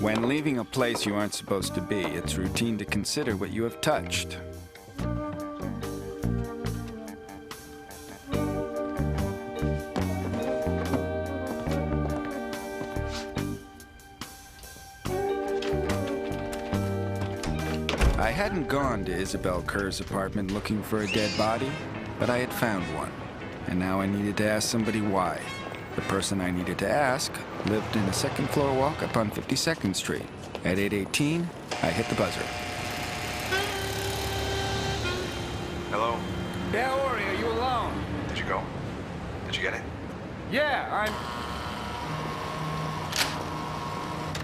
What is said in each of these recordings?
When leaving a place you aren't supposed to be, it's routine to consider what you have touched. I hadn't gone to Isabel Kerr's apartment looking for a dead body, but I had found one, and now I needed to ask somebody why. The person I needed to ask lived in a second-floor walk up on 52nd Street. At 8:18, I hit the buzzer. Hello? Yeah, Ori, are you alone? Did you go? Did you get it? Yeah,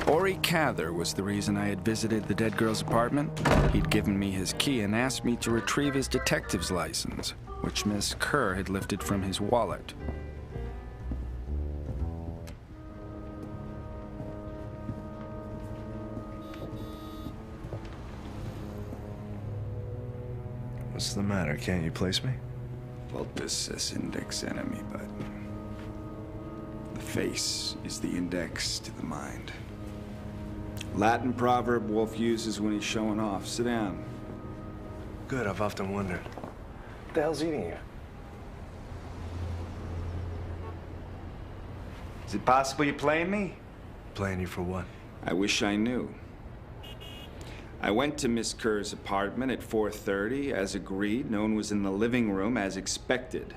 Ori Cather was the reason I had visited the dead girl's apartment. He'd given me his key and asked me to retrieve his detective's license, which Miss Kerr had lifted from his wallet. What's the matter? Can't you place me? Well, this is index enemy, but the face is the index to the mind. Latin proverb Wolfe uses when he's showing off. Sit down. Good, I've often wondered. What the hell's eating you? Is it possible you're playing me? Playing you for what? I wish I knew. I went to Miss Kerr's apartment at 4:30, as agreed. No one was in the living room, as expected.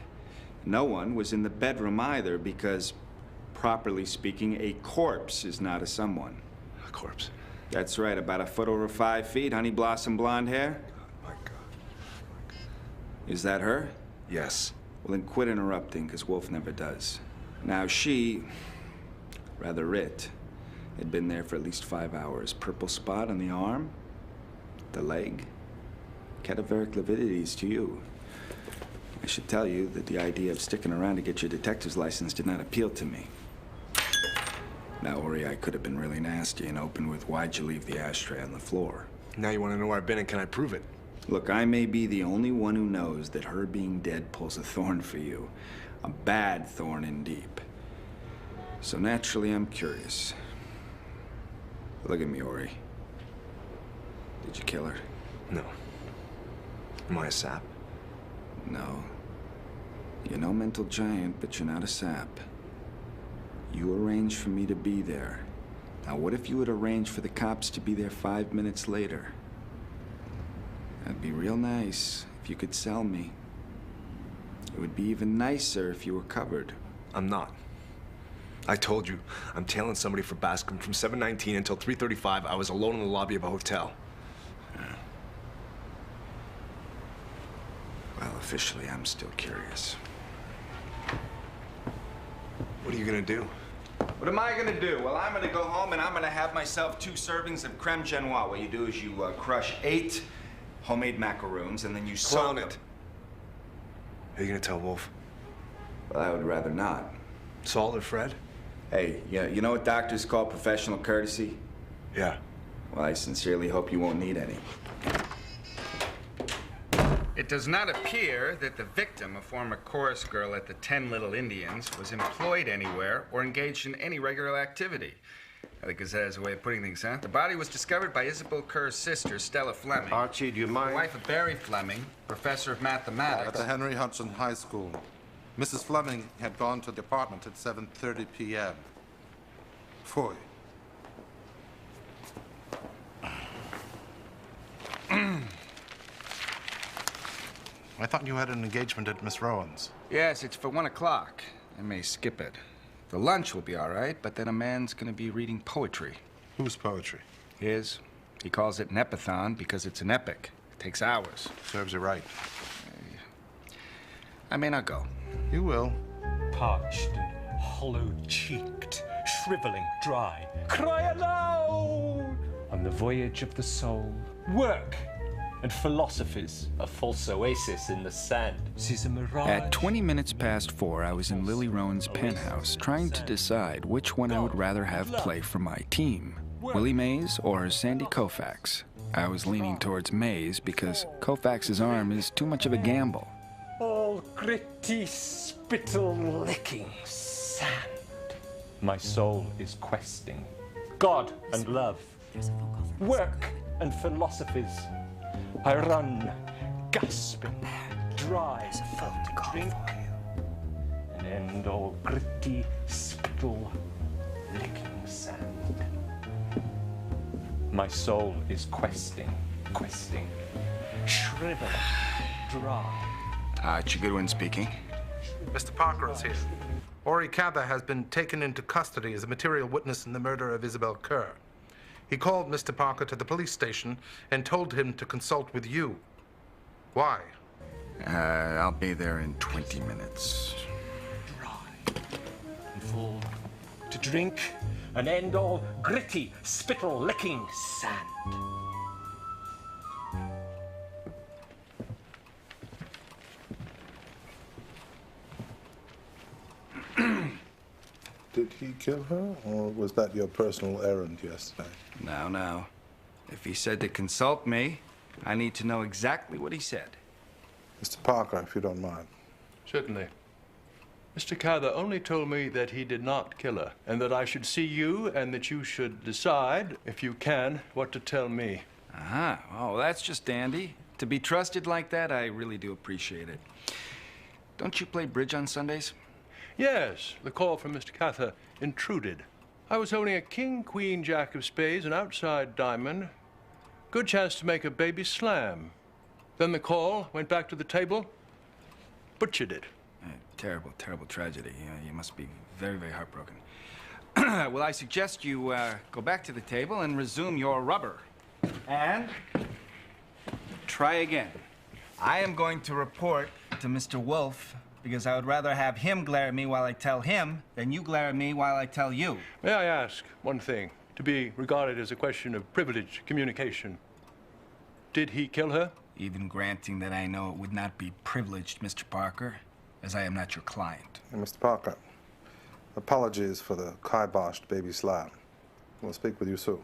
No one was in the bedroom either, because, properly speaking, a corpse is not a someone. A corpse? That's right, about a foot over 5 feet, honey blossom blonde hair. My God. Is that her? Yes. Well, then quit interrupting, because Wolfe never does. Now, she, rather it, had been there for at least 5 hours. Purple spot on the arm, the leg, cadaveric lividities to you. I should tell you that the idea of sticking around to get your detective's license did not appeal to me. Now, Ori, I could have been really nasty and opened with, why'd you leave the ashtray on the floor? Now you want to know where I've been, and can I prove it? Look, I may be the only one who knows that her being dead pulls a thorn for you. A bad thorn indeed. So naturally, I'm curious. Look at me, Ori. Did you kill her? No. Am I a sap? No. You're no mental giant, but you're not a sap. You arranged for me to be there. Now, what if you had arranged for the cops to be there 5 minutes later? That'd be real nice if you could sell me. It would be even nicer if you were covered. I'm not. I told you, I'm tailing somebody for Bascom from 7:19 until 3:35. I was alone in the lobby of a hotel. Well, officially, I'm still curious. What are you gonna do? What am I gonna do? Well, I'm gonna go home and I'm gonna have myself 2 servings of creme genoise. What you do is you crush 8 homemade macaroons and then you Clone soak it. Are you gonna tell Wolfe? Well, I would rather not. Saul or Fred? Hey, yeah, you know what doctors call professional courtesy? Yeah. Well, I sincerely hope you won't need any. It does not appear that the victim, a former chorus girl at the 10 Little Indians, was employed anywhere or engaged in any regular activity. I think Gazette has a way of putting things, huh? The body was discovered by Isabel Kerr's sister, Stella Fleming. Archie, do you mind? The wife of Barry Fleming, professor of mathematics. At the Henry Hudson High School. Mrs. Fleming had gone to the apartment at 7:30 p.m. Foy. I thought you had an engagement at Miss Rowan's. Yes, it's for 1 o'clock. I may skip it. The lunch will be all right, but then a man's gonna be reading poetry. Whose poetry? His. He calls it an epithon because it's an epic. It takes hours. Serves you right. I may not go. You will. Parched and hollow-cheeked, shriveling dry, cry aloud! On the voyage of the soul, work and philosophies, a false oasis in the sand. Sees a mirage. At 20 minutes past 4, I was in Lily Rowan's penthouse trying to decide which one I would rather have play for my team. Willie Mays or Sandy Koufax. I was leaning towards Mays because Koufax's arm is too much of a gamble. All gritty, spittle-licking sand. My soul is questing God and love, work and philosophies. I run, gasping, dry, to drink and end all gritty, spittle-licking sand. My soul is questing, shriveling, dry. Chigurwin speaking. Mr. Parker is here. Ori Cather has been taken into custody as a material witness in the murder of Isabel Kerr. He called Mr. Parker to the police station and told him to consult with you. Why? I'll be there in 20 minutes. Dry and full to drink and end all gritty, spittle-licking sand. Did he kill her, or was that your personal errand yesterday? Now. If he said to consult me, I need to know exactly what he said. Mr. Parker, if you don't mind. Certainly. Mr. Cather only told me that he did not kill her, and that I should see you, and that you should decide, if you can, what to tell me. Aha. Oh, that's just dandy. To be trusted like that, I really do appreciate it. Don't you play bridge on Sundays? Yes, the call from Mr. Cather intruded. I was holding a king, queen, jack of spades, an outside diamond. Good chance to make a baby slam. Then the call, went back to the table, butchered it. Terrible, terrible tragedy. You must be very, very heartbroken. Well, I suggest you go back to the table and resume your rubber. And try again. I am going to report to Mr. Wolfe because I would rather have him glare at me while I tell him than you glare at me while I tell you. May I ask one thing, to be regarded as a question of privileged communication? Did he kill her? Even granting that I know it would not be privileged, Mr. Parker, as I am not your client. Hey, Mr. Parker, apologies for the kiboshed baby slam. We'll speak with you soon.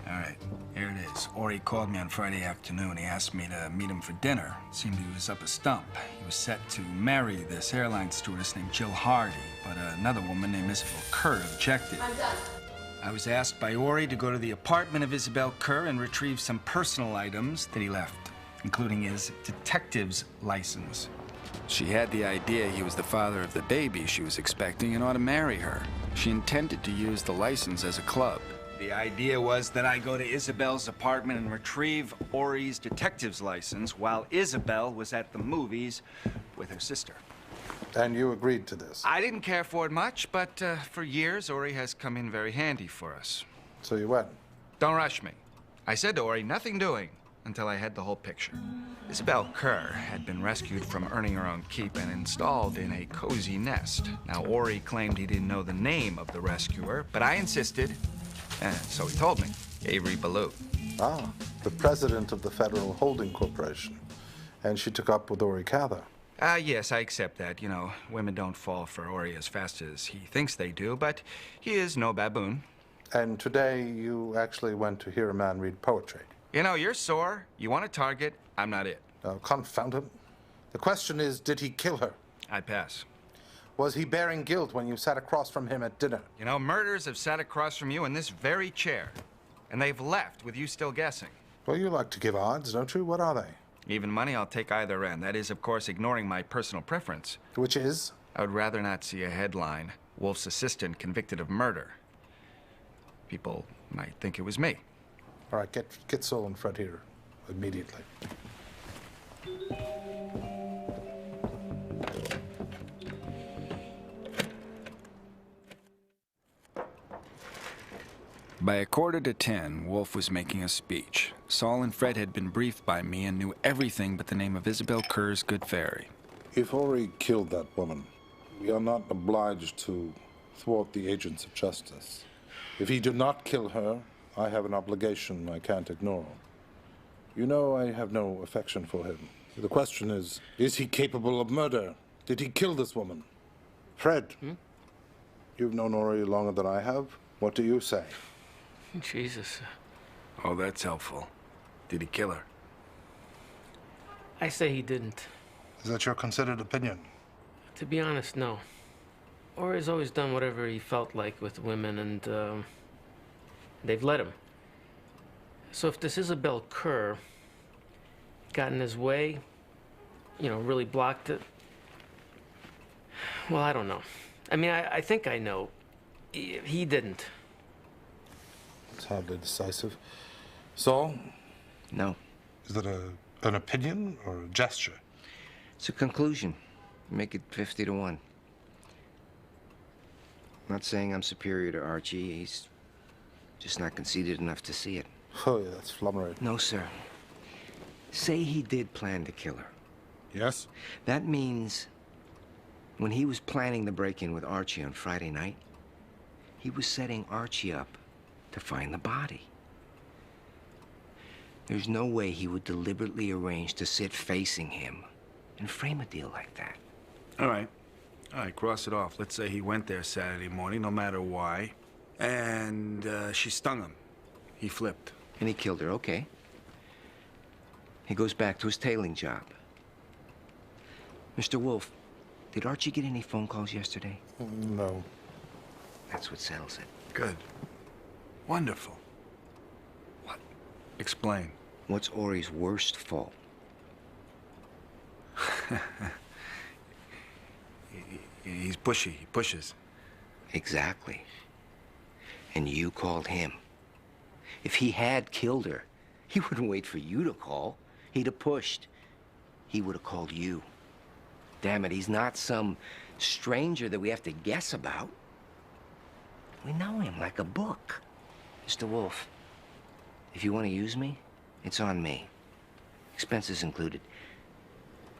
All right, here it is. Ori called me on Friday afternoon. He asked me to meet him for dinner. It seemed he was up a stump. He was set to marry this airline stewardess named Jill Hardy, but another woman named Isabel Kerr objected. I'm done. I was asked by Ori to go to the apartment of Isabel Kerr and retrieve some personal items that he left, including his detective's license. She had the idea he was the father of the baby she was expecting and ought to marry her. She intended to use the license as a club. The idea was that I go to Isabel's apartment and retrieve Ori's detective's license while Isabel was at the movies with her sister. And you agreed to this? I didn't care for it much, but for years, Ori has come in very handy for us. So you went? Don't rush me. I said to Ori, nothing doing, until I had the whole picture. Isabel Kerr had been rescued from earning her own keep and installed in a cozy nest. Now, Ori claimed he didn't know the name of the rescuer, but I insisted, and so he told me, Avery Ballou. Ah, the president of the Federal Holding Corporation. And she took up with Ori Cather. Yes, I accept that. You know, women don't fall for Ori as fast as he thinks they do, but he is no baboon. And today you actually went to hear a man read poetry. You know, you're sore. You want a target. I'm not it. Oh, confound him. The question is, did he kill her? I pass. Was he bearing guilt when you sat across from him at dinner? You know, murderers have sat across from you in this very chair, and they've left with you still guessing. Well, you like to give odds, don't you? What are they? Even money, I'll take either end. That is, of course, ignoring my personal preference. Which is? I would rather not see a headline, Wolfe's assistant convicted of murder. People might think it was me. All right, get Sol in front here immediately. By 9:45, Wolfe was making a speech. Saul and Fred had been briefed by me and knew everything but the name of Isabel Kerr's good fairy. If Ori killed that woman, we are not obliged to thwart the agents of justice. If he did not kill her, I have an obligation I can't ignore. You know I have no affection for him. The question is he capable of murder? Did he kill this woman? Fred, you've known Ori longer than I have. What do you say? Jesus. Oh, that's helpful. Did he kill her? I say he didn't. Is that your considered opinion? To be honest, no. Ori's always done whatever he felt like with women, and they've let him. So if this Isabel Kerr got in his way, you know, really blocked it, well, I don't know. I mean, I think I know. He didn't. It's hardly decisive. Saul? No. Is it an opinion or a gesture? It's a conclusion. Make it 50 to 1. I'm not saying I'm superior to Archie. He's just not conceited enough to see it. Oh, yeah, that's flummery. No, sir. Say he did plan to kill her. Yes? That means when he was planning the break-in with Archie on Friday night, he was setting Archie up to find the body. There's no way he would deliberately arrange to sit facing him and frame a deal like that. All right, cross it off. Let's say he went there Saturday morning, no matter why, and she stung him. He flipped. And he killed her, okay. He goes back to his tailing job. Mr. Wolfe, did Archie get any phone calls yesterday? No. That's what settles it. Good. Wonderful. What? Explain. What's Ori's worst fault? He's pushy. He pushes. Exactly. And you called him. If he had killed her, he wouldn't wait for you to call. He'd have pushed. He would have called you. Damn it, he's not some stranger that we have to guess about. We know him like a book. Mr. Wolfe, if you want to use me, it's on me. Expenses included.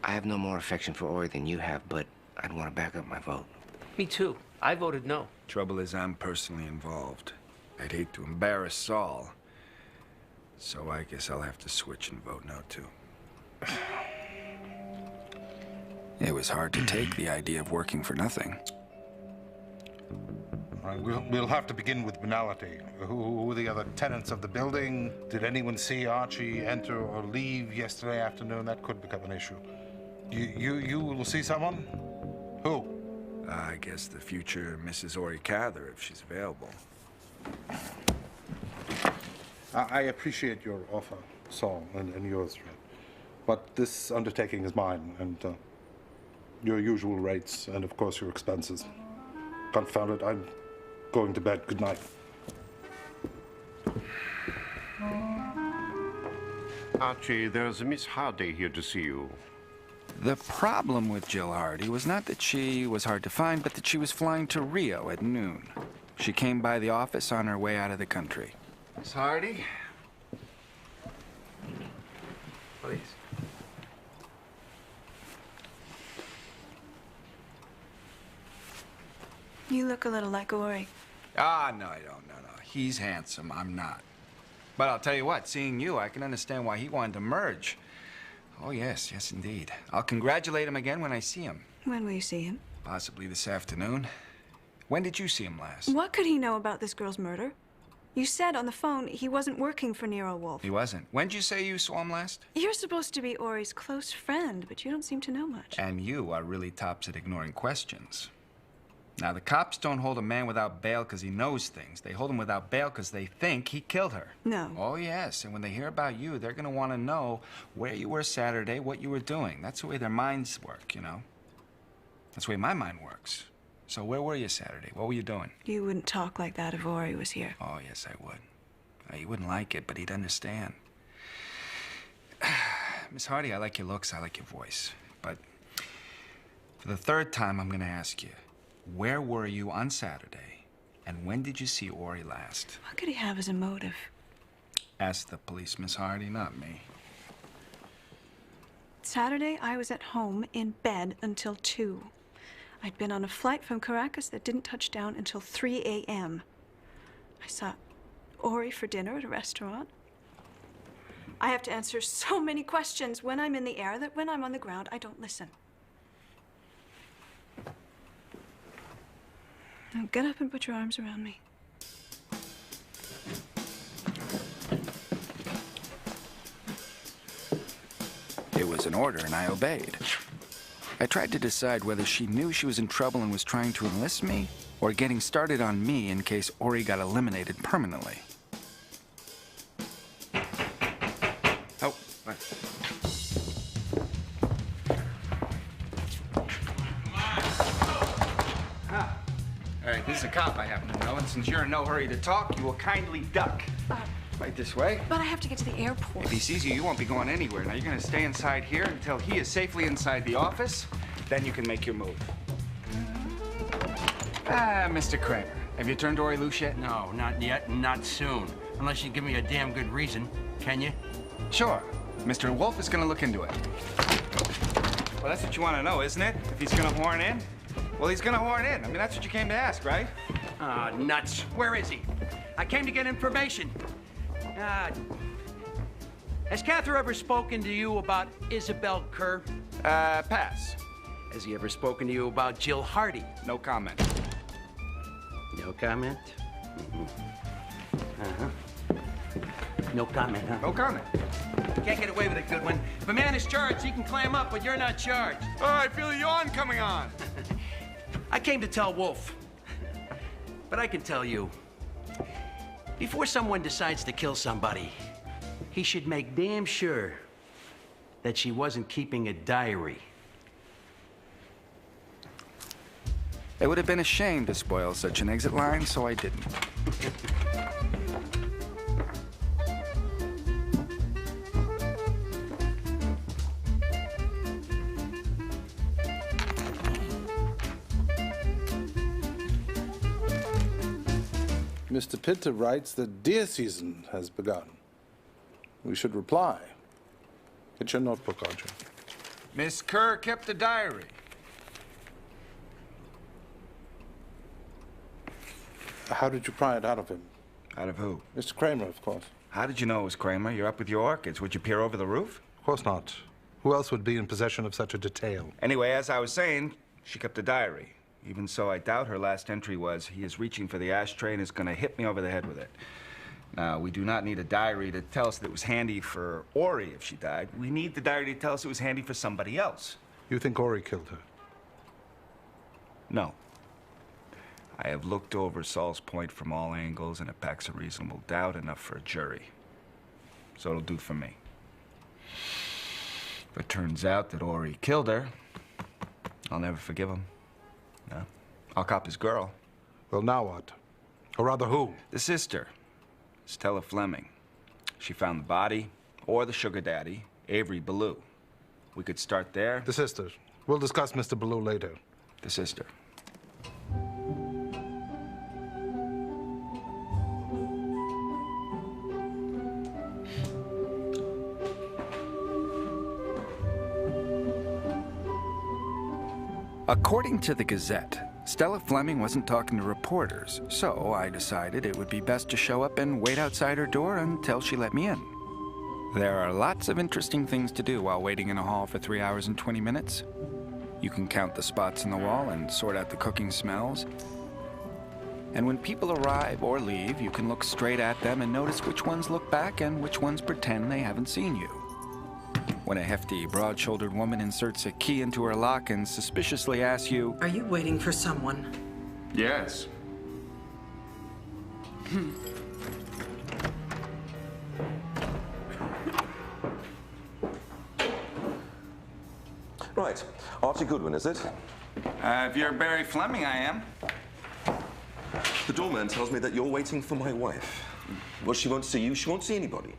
I have no more affection for Ori than you have, but I'd want to back up my vote. Me too. I voted no. Trouble is, I'm personally involved. I'd hate to embarrass Saul. So I guess I'll have to switch and vote no, too. It was hard to take the idea of working for nothing. All right, we'll have to begin with banality. Who were the other tenants of the building? Did anyone see Archie enter or leave yesterday afternoon? That could become an issue. You will see someone? Who? I guess the future Mrs. Ori Cather, if she's available. I appreciate your offer, Saul, and yours, Fred. But this undertaking is mine, and your usual rates, and of course your expenses. Confound it, I'm going to bed. Good night. Archie, there's a Miss Hardy here to see you. The problem with Jill Hardy was not that she was hard to find, but that she was flying to Rio at noon. She came by the office on her way out of the country. Miss Hardy? Please. You look a little like Ori. Ah, no, I don't. No. He's handsome. I'm not. But I'll tell you what, seeing you, I can understand why he wanted to merge. Oh, yes, indeed. I'll congratulate him again when I see him. When will you see him? Possibly this afternoon. When did you see him last? What could he know about this girl's murder? You said on the phone he wasn't working for Nero Wolfe. He wasn't. When did you say you saw him last? You're supposed to be Ori's close friend, but you don't seem to know much. And you are really tops at ignoring questions. Now, the cops don't hold a man without bail because he knows things. They hold him without bail because they think he killed her. No. Oh, yes. And when they hear about you, they're going to want to know where you were Saturday, what you were doing. That's the way their minds work, you know? That's the way my mind works. So where were you Saturday? What were you doing? You wouldn't talk like that if Ori was here. Oh, yes, I would. He wouldn't like it, but he'd understand. Miss Hardy, I like your looks, I like your voice. But for the third time, I'm going to ask you, where were you on Saturday And when did you see Ori last? What could he have as a motive? Ask the police, Miss Hardy, not me. Saturday, I was at home in bed until 2. I'd been on a flight from Caracas that didn't touch down until 3 a.m. I saw Ori for dinner at a restaurant. I have to answer so many questions when I'm in the air that when I'm on the ground, I don't listen. Now get up and put your arms around me. It was an order, and I obeyed. I tried to decide whether she knew she was in trouble and was trying to enlist me, or getting started on me in case Ori got eliminated permanently. Oh, what? Ah. All right, this is a cop I happen to know, and since you're in no hurry to talk, you will kindly duck. Right this way. But I have to get to the airport. If he sees you, you won't be going anywhere. Now, you're going to stay inside here until he is safely inside the office. Then you can make your move. Mr. Kramer, have you turned Ori loose yet? No, not yet, and not soon. Unless you give me a damn good reason. Can you? Sure. Mr. Wolfe is going to look into it. Well, that's what you want to know, isn't it? If he's going to horn in? Well, he's going to horn in. I mean, that's what you came to ask, right? Ah, nuts. Where is he? I came to get information. Has Cather ever spoken to you about Isabel Kerr? Pass. Has he ever spoken to you about Jill Hardy? No comment. No comment? Uh-huh. No comment, huh? No comment. Can't get away with it, Goodwin. If a man is charged, he can clam up, but you're not charged. Oh, I feel a yawn coming on. I came to tell Wolfe. But I can tell you, before someone decides to kill somebody, he should make damn sure that she wasn't keeping a diary. It would have been a shame to spoil such an exit line, so I didn't. Mr. Pinter writes that deer season has begun. We should reply. Get your notebook, Archer. Miss Kerr kept a diary. How did you pry it out of him? Out of who? Mr. Kramer, of course. How did you know it was Kramer? You're up with your orchids. Would you peer over the roof? Of course not. Who else would be in possession of such a detail? Anyway, as I was saying, she kept a diary. Even so, I doubt her last entry was, he is reaching for the ashtray and is going to hit me over the head with it. Now, we do not need a diary to tell us that it was handy for Ori if she died. We need the diary to tell us it was handy for somebody else. You think Ori killed her? No. I have looked over Saul's point from all angles, and it packs a reasonable doubt enough for a jury. So it'll do for me. If it turns out that Ori killed her, I'll never forgive him. No. I'll cop his girl. Well, now what? Or rather, who? The sister, Stella Fleming. She found the body, or the sugar daddy, Avery Ballou. We could start there. The sister. We'll discuss Mr. Ballou later. The sister. According to the Gazette, Stella Fleming wasn't talking to reporters, so I decided it would be best to show up and wait outside her door until she let me in. There are lots of interesting things to do while waiting in a hall for 3 hours and 20 minutes. You can count the spots in the wall and sort out the cooking smells. And when people arrive or leave, you can look straight at them and notice which ones look back and which ones pretend they haven't seen you. When a hefty, broad-shouldered woman inserts a key into her lock and suspiciously asks you, "Are you waiting for someone?" "Yes." Right. Archie Goodwin, is it? If you're Barry Fleming, I am. The doorman tells me that you're waiting for my wife. Well, she won't see you. She won't see anybody.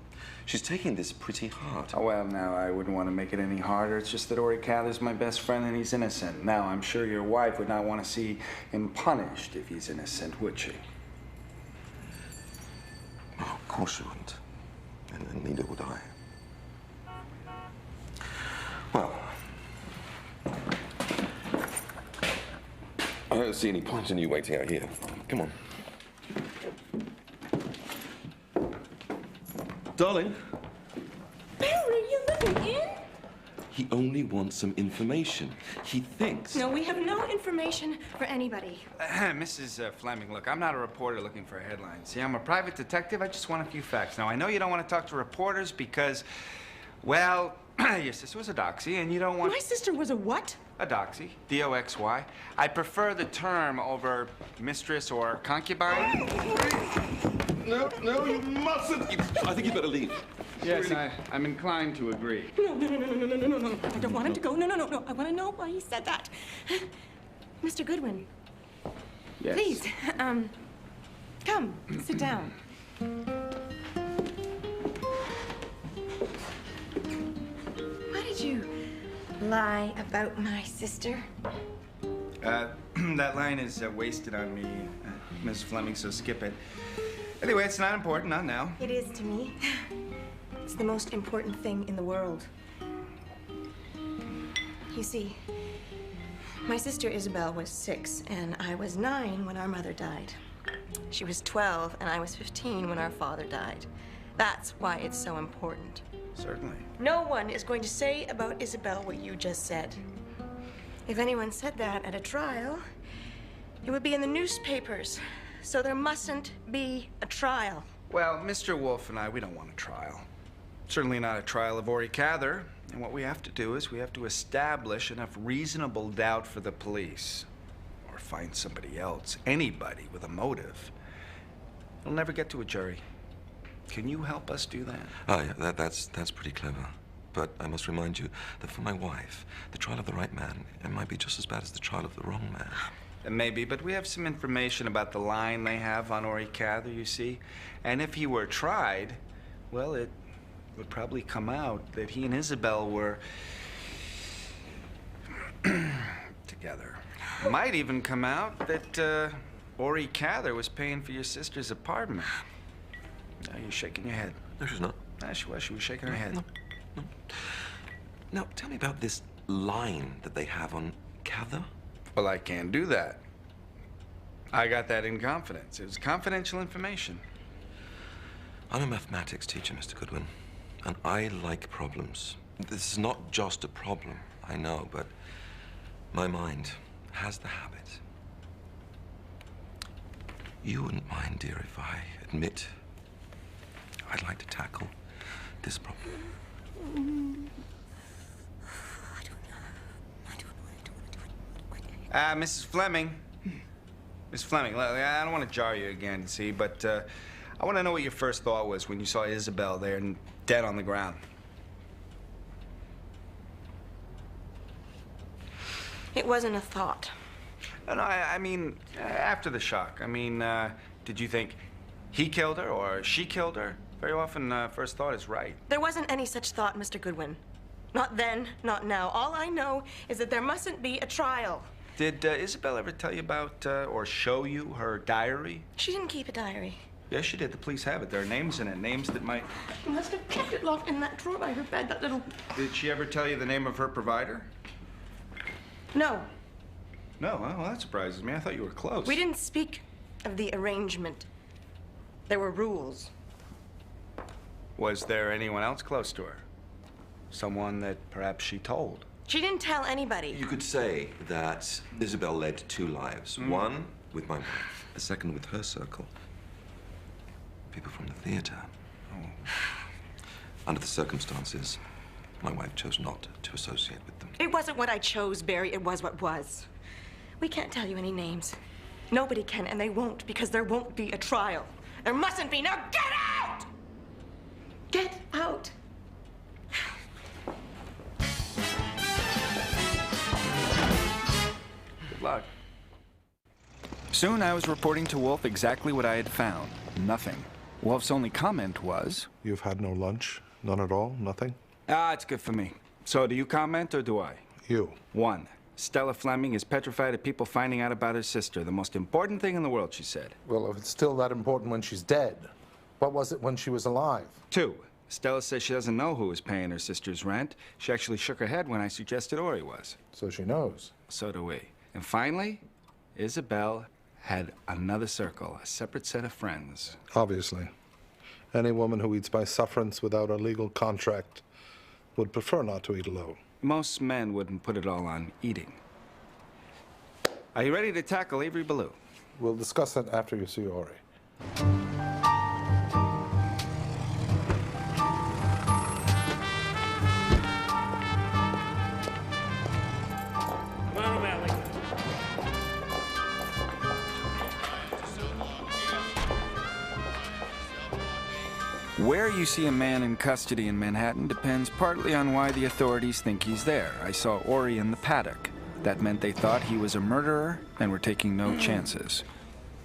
She's taking this pretty hard. Oh, well, now, I wouldn't want to make it any harder. It's just that Ori Cather's my best friend and he's innocent. Now, I'm sure your wife would not want to see him punished if he's innocent, would she? course you wouldn't. And neither would I. Well, I don't see any point in you waiting out here. Come on. Darling. Barry, you living in? He only wants some information. He thinks... No, we have no information for anybody. Mrs. Fleming, look, I'm not a reporter looking for a headline. See, I'm a private detective. I just want a few facts. Now, I know you don't want to talk to reporters because, well, your sister was a doxy, and you don't want... My sister was a what? A doxy. D-O-X-Y. I prefer the term over mistress or concubine. No, you mustn't. I think you better leave. Yes, I'm inclined to agree. No. I don't want him to go. No. I want to know why he said that. Mr. Goodwin. Yes. Please, come, sit down. Why did you lie about my sister? That line is wasted on me, Ms. Fleming, so skip it. Anyway, it's not important, not now. It is to me. It's the most important thing in the world. You see, my sister Isabel was 6, and I was 9 when our mother died. She was 12, and I was 15 when our father died. That's why it's so important. Certainly. No one is going to say about Isabel what you just said. If anyone said that at a trial, it would be in the newspapers. So there mustn't be a trial. Well, Mr. Wolfe and I, we don't want a trial. Certainly not a trial of Ori Cather. And what we have to do is we have to establish enough reasonable doubt for the police. Or find somebody else, anybody with a motive. It'll never get to a jury. Can you help us do that? Oh, yeah, that's pretty clever. But I must remind you that for my wife, the trial of the right man, it might be just as bad as the trial of the wrong man. Maybe, but we have some information about the line they have on Ori Cather, you see. And if he were tried, well, it would probably come out that he and Isabel were together. It might even come out that Ori Cather was paying for your sister's apartment. Now you're shaking your head. No, she's not. Nah, she was shaking her head. No. Now, tell me about this line that they have on Cather. Well, I can't do that. I got that in confidence. It was confidential information. I'm a mathematics teacher, Mr. Goodwin, and I like problems. This is not just a problem, I know, but my mind has the habit. You wouldn't mind, dear, if I admit I'd like to tackle this problem. Mrs. Fleming. Miss Fleming, I don't want to jar you again, see, but I want to know what your first thought was when you saw Isabel there and dead on the ground. It wasn't a thought. No, I mean, after the shock. I mean, did you think he killed her or she killed her? Very often, first thought is right. There wasn't any such thought, Mr. Goodwin. Not then, not now. All I know is that there mustn't be a trial. Did Isabel ever tell you about or show you her diary? She didn't keep a diary. Yes, she did. The police have it. There are names in it, names that might... She must have kept it locked in that drawer by her bed, that little... Did she ever tell you the name of her provider? No. No? Well, that surprises me. I thought you were close. We didn't speak of the arrangement. There were rules. Was there anyone else close to her? Someone that perhaps she told? She didn't tell anybody. You could say that Isabel led 2 lives. One with my wife, a second with her circle. People from the theater. Oh. Under the circumstances, my wife chose not to associate with them. It wasn't what I chose, Barry. It was what was. We can't tell you any names. Nobody can, and they won't, because there won't be a trial. There mustn't be. Now get out! Get out! Good luck. Soon I was reporting to Wolfe exactly what I had found. Nothing. Wolfe's only comment was... You've had no lunch? None at all? Nothing? It's good for me. So do you comment or do I? You. 1. Stella Fleming is petrified of people finding out about her sister. The most important thing in the world, she said. Well, if it's still that important when she's dead, What was it when she was alive? 2. Stella says she doesn't know who was paying her sister's rent. She actually shook her head when I suggested Ori was. So she knows. So do we. And finally, Isabel had another circle, a separate set of friends. Obviously. Any woman who eats by sufferance without a legal contract would prefer not to eat alone. Most men wouldn't put it all on eating. Are you ready to tackle Avery Ballou? We'll discuss it after you see Ori. Where you see a man in custody in Manhattan depends partly on why the authorities think he's there. I saw Ori in the paddock. That meant they thought he was a murderer and were taking no chances.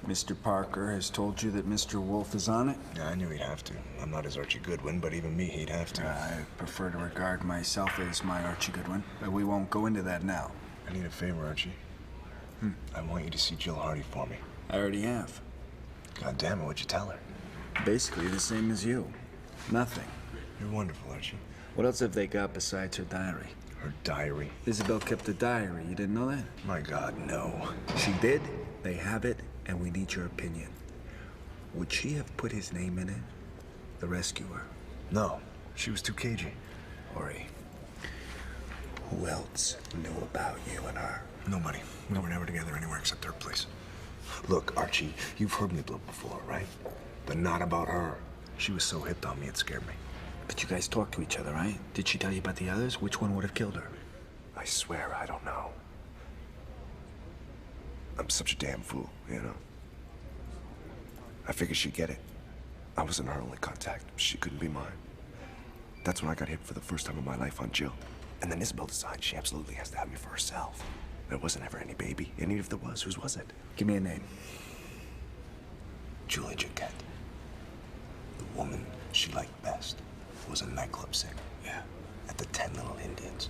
Mr. Parker has told you that Mr. Wolfe is on it? Yeah, I knew he'd have to. I'm not his Archie Goodwin, but even me, he'd have to. I prefer to regard myself as my Archie Goodwin, but we won't go into that now. I need a favor, Archie. I want you to see Jill Hardy for me. I already have. God damn it, what'd you tell her? Basically the same as you. Nothing. You're wonderful, Archie. What else have they got besides her diary? Her diary? Isabel kept a diary. You didn't know that? My God, no. She did. They have it, and we need your opinion. Would she have put his name in it? The rescuer? No. She was too cagey. Ori, who else knew about you and her? Nobody. We were never together anywhere except her place. Look, Archie, you've heard me blow before, right? But not about her. She was so hipped on me, it scared me. But you guys talked to each other, right? Did she tell you about the others? Which one would have killed her? I swear I don't know. I'm such a damn fool, you know? I figured she'd get it. I wasn't her only contact. She couldn't be mine. That's when I got hit for the first time in my life on Jill. And then Isabel decided she absolutely has to have me for herself. There wasn't ever any baby. And even if there was, whose was it? Give me a name. Julie Jaquette. The woman she liked best was a nightclub singer. Yeah. At the 10 Little Indians.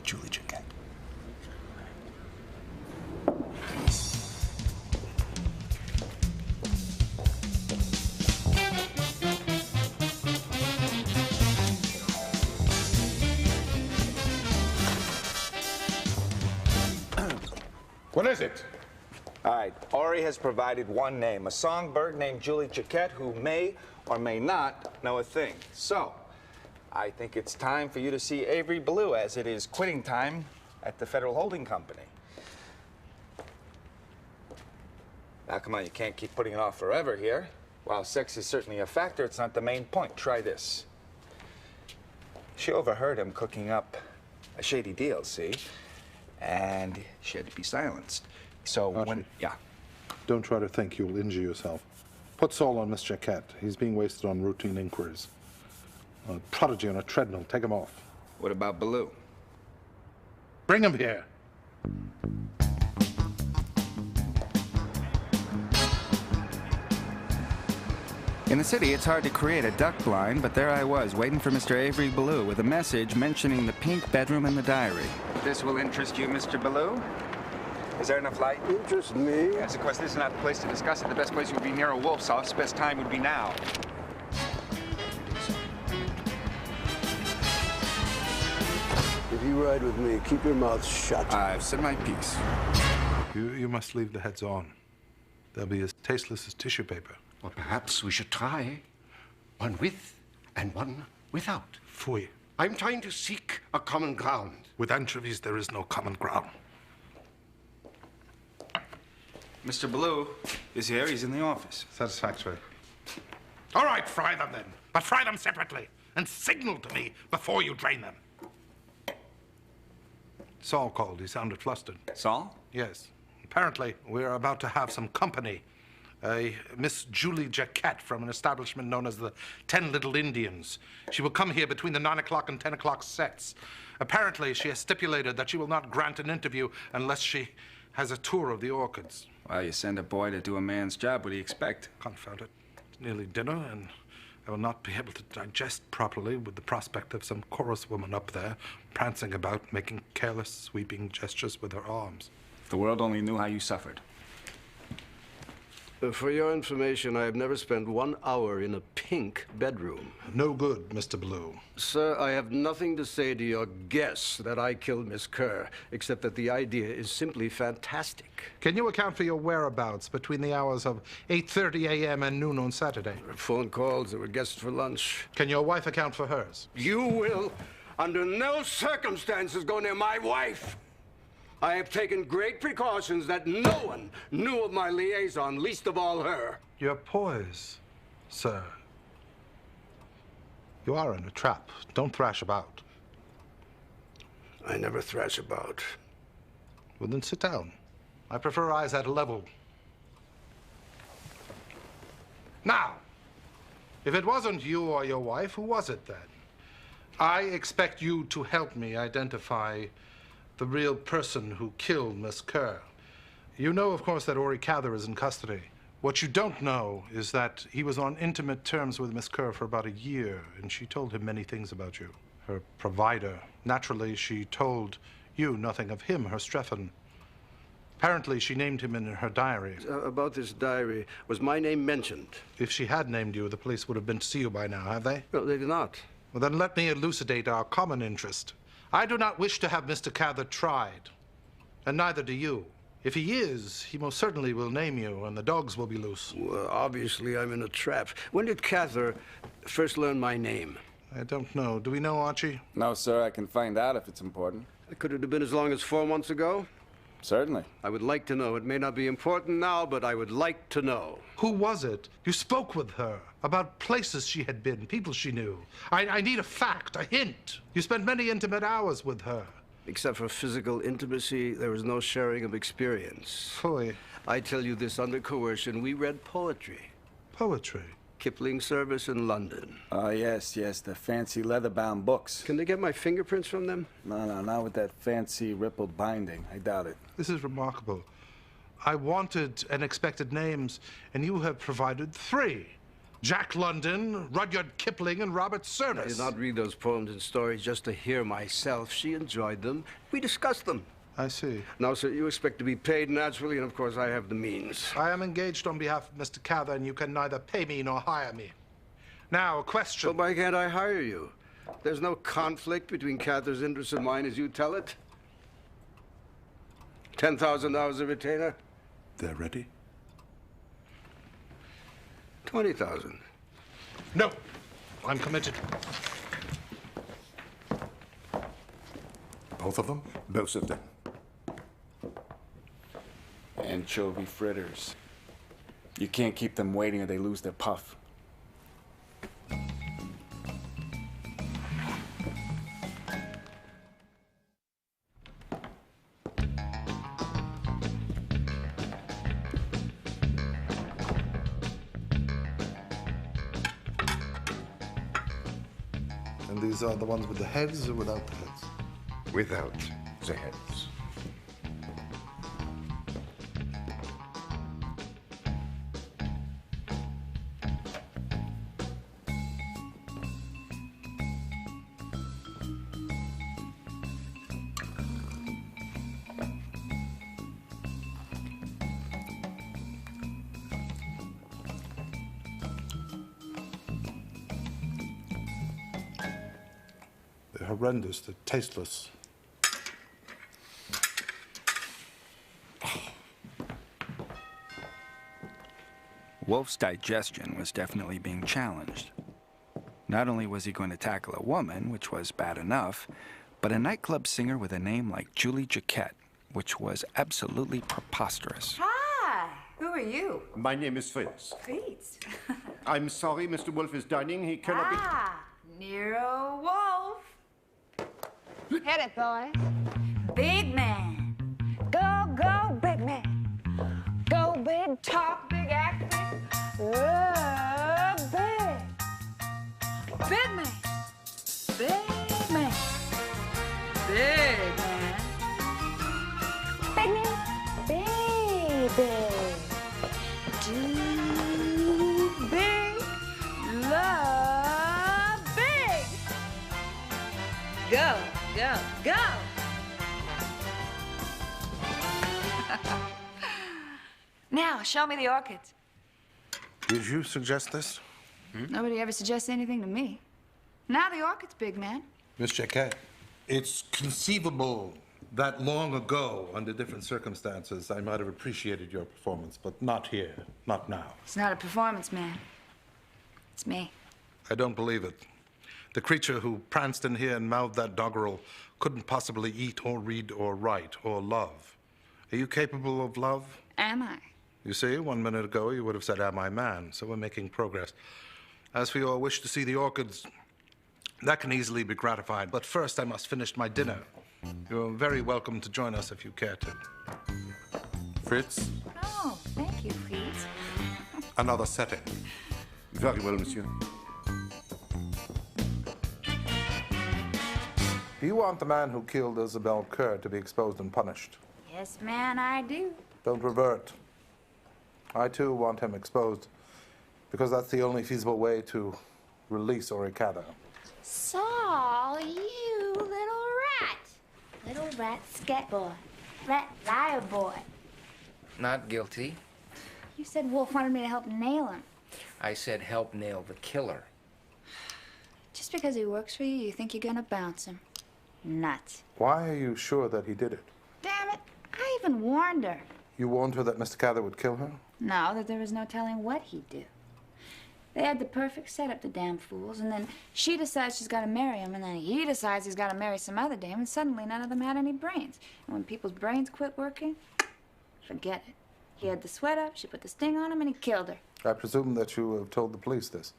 Julie Jaquette. What is it? All right, Ori has provided one name, a songbird named Julie Jaquette, who may or may not know a thing. So, I think it's time for you to see Avery Ballou, as it is quitting time at the Federal Holding Company. Now, come on, you can't keep putting it off forever here. While sex is certainly a factor, it's not the main point. Try this. She overheard him cooking up a shady deal, see? And she had to be silenced. So Archie, yeah. Don't try to think you'll injure yourself. Put Saul on Miss Jaquette. He's being wasted on routine inquiries. A prodigy on a treadmill. Take him off. What about Ballou? Bring him here. In the city, it's hard to create a duck blind, but there I was, waiting for Mr. Avery Ballou with a message mentioning the pink bedroom in the diary. This will interest you, Mr. Ballou? Is there enough light? Interest me? Yes, of course, this is not the place to discuss it. The best place would be Nero Wolfe's house. The best time would be now. If you ride with me, keep your mouth shut. I've said my piece. You must leave the heads on. They'll be as tasteless as tissue paper. Well, perhaps we should try one with and one without. Fui. I'm trying to seek a common ground. With anchovies, there is no common ground. Mr. Ballou is here. He's in the office. Satisfactory. All right, fry them then. But fry them separately. And signal to me before you drain them. Saul called. He sounded flustered. Saul? Yes. Apparently, we're about to have some company. A Miss Julie Jaquette from an establishment known as the 10 Little Indians. She will come here between the 9 o'clock and 10 o'clock sets. Apparently, she has stipulated that she will not grant an interview unless she has a tour of the orchids. Well, you send a boy to do a man's job. What do you expect? Confound it. It's nearly dinner, and I will not be able to digest properly with the prospect of some chorus woman up there prancing about, making careless, sweeping gestures with her arms. If the world only knew how you suffered. For your information, I have never spent 1 hour in a pink bedroom. No good, Mr. Blue. Sir, I have nothing to say to your guess that I killed Miss Kerr, except that the idea is simply fantastic. Can you account for your whereabouts between the hours of 8:30 a.m. and noon on Saturday? There were phone calls, there were guests for lunch. Can your wife account for hers? You will, under no circumstances, go near my wife. I have taken great precautions that no one knew of my liaison, least of all her. Your poise, sir. You are in a trap. Don't thrash about. I never thrash about. Well, then sit down. I prefer eyes at a level. Now, if it wasn't you or your wife, who was it then? I expect you to help me identify the real person who killed Miss Kerr. You know, of course, that Ori Cather is in custody. What you don't know is that he was on intimate terms with Miss Kerr for about a year, and she told him many things about you. Her provider. Naturally, she told you nothing of him, her Streffen. Apparently, she named him in her diary. About this diary, was my name mentioned? If she had named you, the police would have been to see you by now, have they? No, they did not. Well, then let me elucidate our common interest. I do not wish to have Mr. Cather tried, and neither do you. If he is, he most certainly will name you, and the dogs will be loose. Well, obviously, I'm in a trap. When did Cather first learn my name? I don't know. Do we know, Archie? No, sir. I can find out if it's important. Could it have been as long as 4 months ago? Certainly. I would like to know. It may not be important now, but I would like to know. Who was it? You spoke with her about places she had been, people she knew. I need a fact, a hint. You spent many intimate hours with her. Except for physical intimacy, there was no sharing of experience. Phooey. I tell you this under coercion. We read poetry. Poetry? Kipling service in London. Oh, yes, the fancy leather-bound books. Can they get my fingerprints from them? No, not with that fancy rippled binding. I doubt it. This is remarkable. I wanted and expected names, and you have provided 3. Jack London, Rudyard Kipling, and Robert Service. I did not read those poems and stories just to hear myself. She enjoyed them. We discussed them. I see. Now, sir, you expect to be paid naturally, and of course I have the means. I am engaged on behalf of Mr. Cather, and you can neither pay me nor hire me. Now, a question. But why can't I hire you? There's no conflict between Cather's interests and mine as you tell it. $10,000 a retainer? They're ready? 20,000. No, I'm committed. Both of them? Both of them. Anchovy fritters. You can't keep them waiting or they lose their puff. And these are the ones with the heads or without the heads? Without the heads. They're horrendous. They're tasteless. Wolfe's digestion was definitely being challenged. Not only was he going to tackle a woman, which was bad enough, but a nightclub singer with a name like Julie Jaquette, which was absolutely preposterous. Hi, who are you? My name is Fritz. Fritz. I'm sorry, Mr. Wolfe is dining. He cannot Nero Wolfe. Hit it, boys. Big man. Go, go, big man. Go big, talk big, act big. Big. Big man. Big man. Big man. Big man. Baby. Do big. Love big. Go, go, go. Now, show me the orchids. Did you suggest this? Nobody ever suggests anything to me. Now the orchid's big, man. Miss Jacquet, it's conceivable that long ago, under different circumstances, I might have appreciated your performance, but not here, not now. It's not a performance, man. It's me. I don't believe it. The creature who pranced in here and mouthed that doggerel couldn't possibly eat or read or write or love. Are you capable of love? Am I? You see, 1 minute ago you would have said, am I man? So we're making progress. As for your wish to see the orchids, that can easily be gratified. But first I must finish my dinner. You're very welcome to join us if you care to. Fritz? Oh, thank you, Fritz. Another setting. Very well, monsieur. Do you want the man who killed Isabel Kerr to be exposed and punished? Yes, man, I do. Don't revert. I, too, want him exposed, because that's the only feasible way to release Oricada. Saul, you little rat. Little rat scat boy. Rat liar boy. Not guilty. You said Wolfe wanted me to help nail him. I said help nail the killer. Just because he works for you, you think you're gonna bounce him. Nuts. Why are you sure that he did it? Damn it, I even warned her. You warned her that Mr. Cather would kill her? No, that there was no telling what he'd do. They had the perfect setup, the damn fools, and then she decides she's got to marry him, and then he decides he's got to marry some other dame, and suddenly none of them had any brains. And when people's brains quit working, forget it. He had the sweat up, she put the sting on him, and he killed her. I presume that you have told the police this.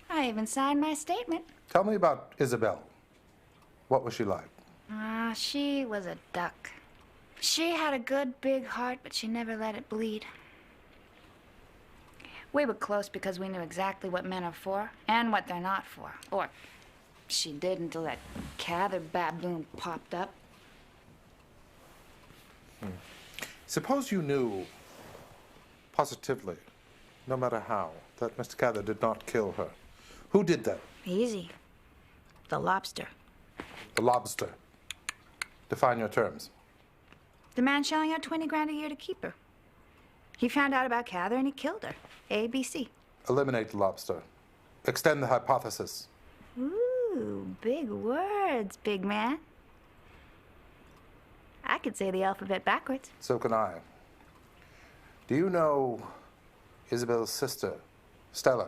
I even signed my statement. Tell me about Isabel. What was she like? She was a duck. She had a good big heart, but she never let it bleed. We were close because we knew exactly what men are for and what they're not for. Or she did until that Cather baboon popped up. Suppose you knew positively, no matter how, that Mr. Cather did not kill her. Who did that? Easy. The lobster. The lobster. Define your terms. The man shelling out 20 grand a year to keep her. He found out about Cather and he killed her. ABC. Eliminate the lobster. Extend the hypothesis. Ooh, big words, big man. I could say the alphabet backwards. So can I. Do you know Isabel's sister, Stella?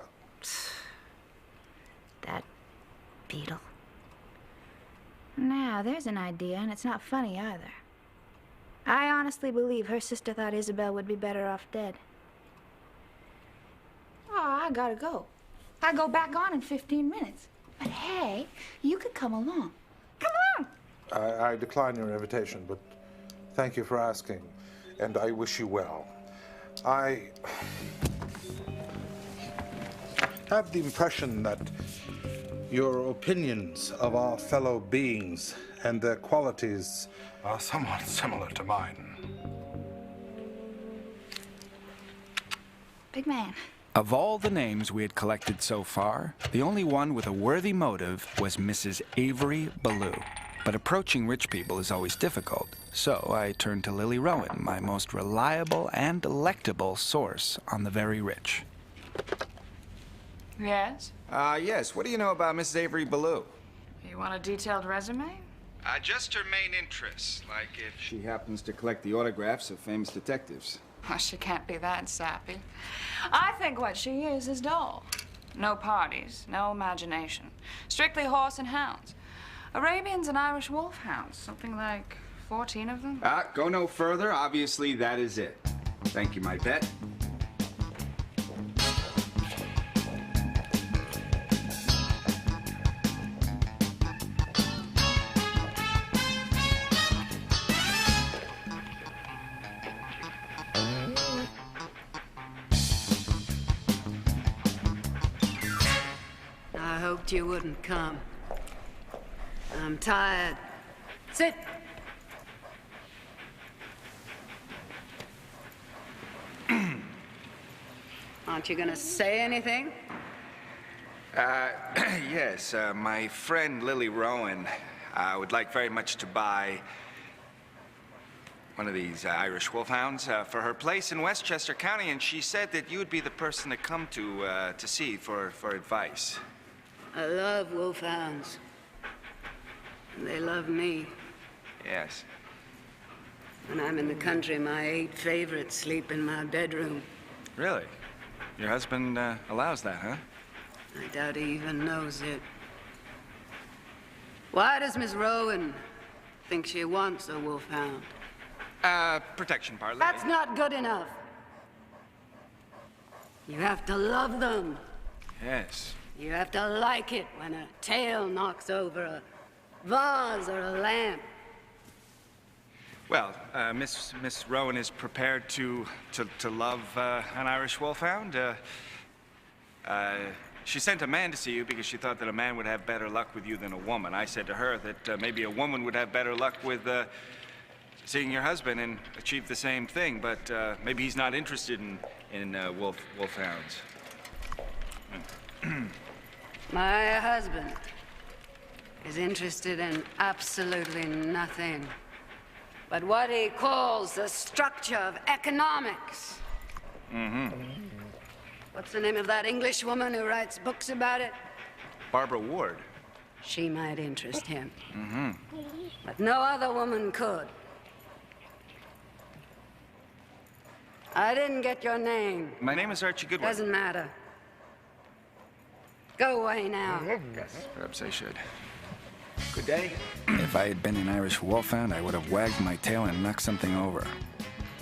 That beetle. Now, there's an idea, and it's not funny either. I honestly believe her sister thought Isabel would be better off dead. Oh, I gotta go. I go back on in 15 minutes. But hey, you could come along. Come along! I decline your invitation, but thank you for asking, and I wish you well. I have the impression that your opinions of our fellow beings and their qualities are somewhat similar to mine. Big man. Of all the names we had collected so far, the only one with a worthy motive was Mrs. Avery Ballou. But approaching rich people is always difficult, so I turned to Lily Rowan, my most reliable and delectable source on the very rich. Yes? Yes. What do you know about Mrs. Avery Ballou? You want a detailed resume? Just her main interests, like if she happens to collect the autographs of famous detectives. Well, she can't be that sappy. I think what she is dull. No parties, no imagination. Strictly horse and hounds. Arabians and Irish wolfhounds, something like 14 of them. Go no further. Obviously, that is it. Thank you, my pet. I hoped you wouldn't come. I'm tired. Sit. Aren't you gonna say anything? Yes, my friend Lily Rowan would like very much to buy one of these Irish wolfhounds for her place in Westchester County, and she said that you would be the person to come to see for advice. I love wolfhounds. And they love me. Yes. When I'm in the country, my 8 favorites sleep in my bedroom. Really? Your husband allows that, huh? I doubt he even knows it. Why does Miss Rowan think she wants a wolfhound? Protection, partly. That's not good enough. You have to love them. Yes. You have to like it when a tail knocks over a vase or a lamp. Well, Miss Rowan is prepared to love an Irish wolfhound. She sent a man to see you because she thought that a man would have better luck with you than a woman. I said to her that maybe a woman would have better luck with seeing your husband and achieve the same thing, but maybe he's not interested in wolfhounds. My husband is interested in absolutely nothing but what he calls the structure of economics. Mm-hmm. What's the name of that English woman who writes books about it? Barbara Ward. She might interest him. Mm-hmm. But no other woman could. I didn't get your name. My name is Archie Goodwin. Doesn't matter. Go away now. Yes, perhaps I should. Good day. If I had been an Irish wolfhound, I would have wagged my tail and knocked something over.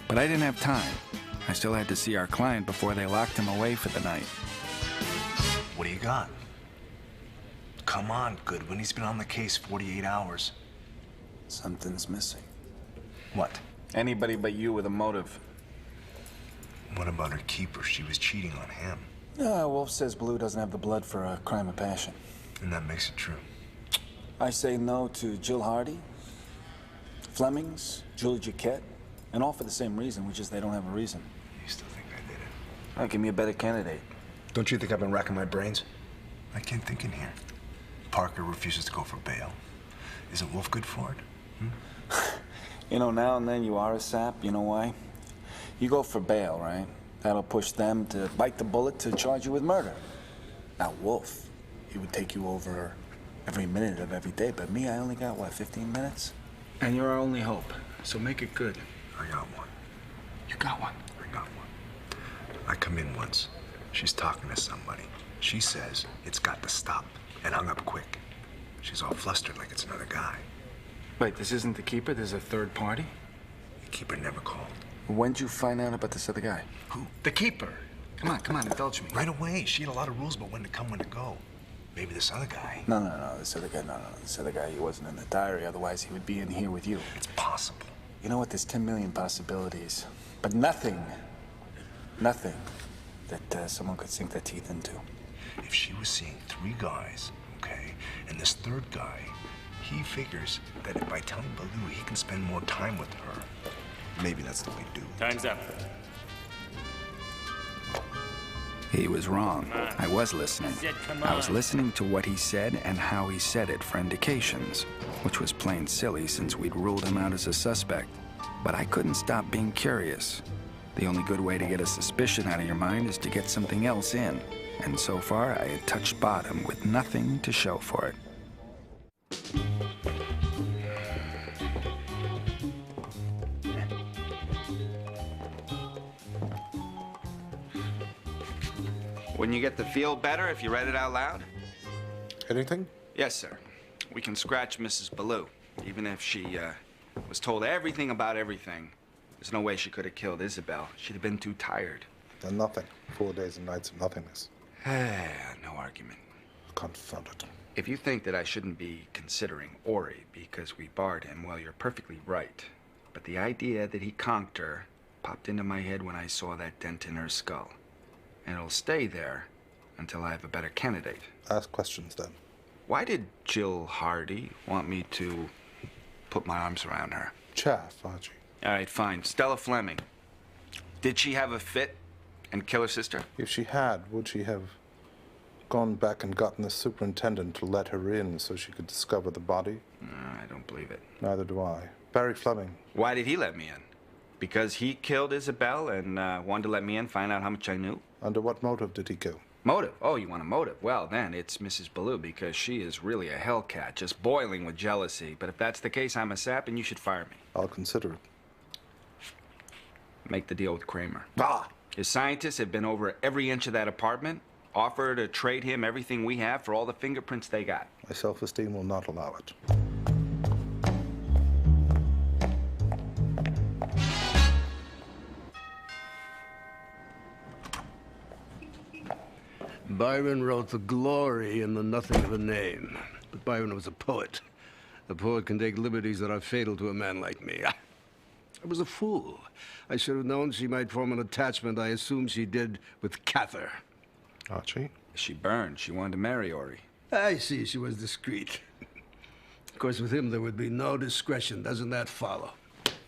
But I didn't have time. I still had to see our client before they locked him away for the night. What do you got? Come on, Goodwin. He's been on the case 48 hours. Something's missing. What? Anybody but you with a motive. What about her keeper? She was cheating on him. Wolfe says Blue doesn't have the blood for a crime of passion. And that makes it true. I say no to Jill Hardy, Flemings, Julie Jaquette, and all for the same reason, which is they don't have a reason. You still think I did it? All right, give me a better candidate. Don't you think I've been racking my brains? I can't think in here. Parker refuses to go for bail. Isn't Wolfe good for it? You know, now and then you are a sap. You know why? You go for bail, right? That'll push them to bite the bullet to charge you with murder. Now, Wolfe, he would take you over every minute of every day. But me, I only got, what, 15 minutes? And you're our only hope, so make it good. I got one. You got one? I got one. I come in once. She's talking to somebody. She says it's got to stop, and hung up quick. She's all flustered like it's another guy. Wait, this isn't the keeper? There's a third party? The keeper never called. When'd you find out about this other guy? Who? The keeper. Come on, indulge me. Right away. She had a lot of rules about when to come, when to go. Maybe this other guy. No, this other guy, no. This other guy, he wasn't in the diary, otherwise he would be in here with you. It's possible. You know what, there's 10 million possibilities, but nothing that someone could sink their teeth into. If she was seeing 3 guys, okay, and this third guy, he figures that by telling Baloo he can spend more time with her, maybe that's the way to do it. Time's up. He was wrong. I was listening. I was listening to what he said and how he said it for indications, which was plain silly since we'd ruled him out as a suspect. But I couldn't stop being curious. The only good way to get a suspicion out of your mind is to get something else in. And so far, I had touched bottom with nothing to show for it. Wouldn't you get the feel better if you read it out loud? Anything? Yes, sir. We can scratch Mrs. Baloo. Even if she was told everything about everything, there's no way she could have killed Isabel. She'd have been too tired. And nothing. 4 days and nights of nothingness. No argument. Confound it. If you think that I shouldn't be considering Ori because we barred him, well, you're perfectly right. But the idea that he conked her popped into my head when I saw that dent in her skull. And it'll stay there until I have a better candidate. Ask questions, then. Why did Jill Hardy want me to put my arms around her? Chaff, Archie. All right, fine. Stella Fleming. Did she have a fit and kill her sister? If she had, would she have gone back and gotten the superintendent to let her in so she could discover the body? I don't believe it. Neither do I. Barry Fleming. Why did he let me in? Because he killed Isabel and wanted to let me in, find out how much I knew. Under what motive did he kill? Motive? Oh, you want a motive? Well, then it's Mrs. Ballou, because she is really a hellcat, just boiling with jealousy. But if that's the case, I'm a sap and you should fire me. I'll consider it. Make the deal with Kramer. Ah! His scientists have been over every inch of that apartment, offer to trade him everything we have for all the fingerprints they got. My self-esteem will not allow it. Byron wrote the glory in the nothing of a name. But Byron was a poet. A poet can take liberties that are fatal to a man like me. I was a fool. I should have known she might form an attachment. I assume she did with Cather. Archie? She burned. She wanted to marry Ori. I see. She was discreet. Of course, with him, there would be no discretion. Doesn't that follow?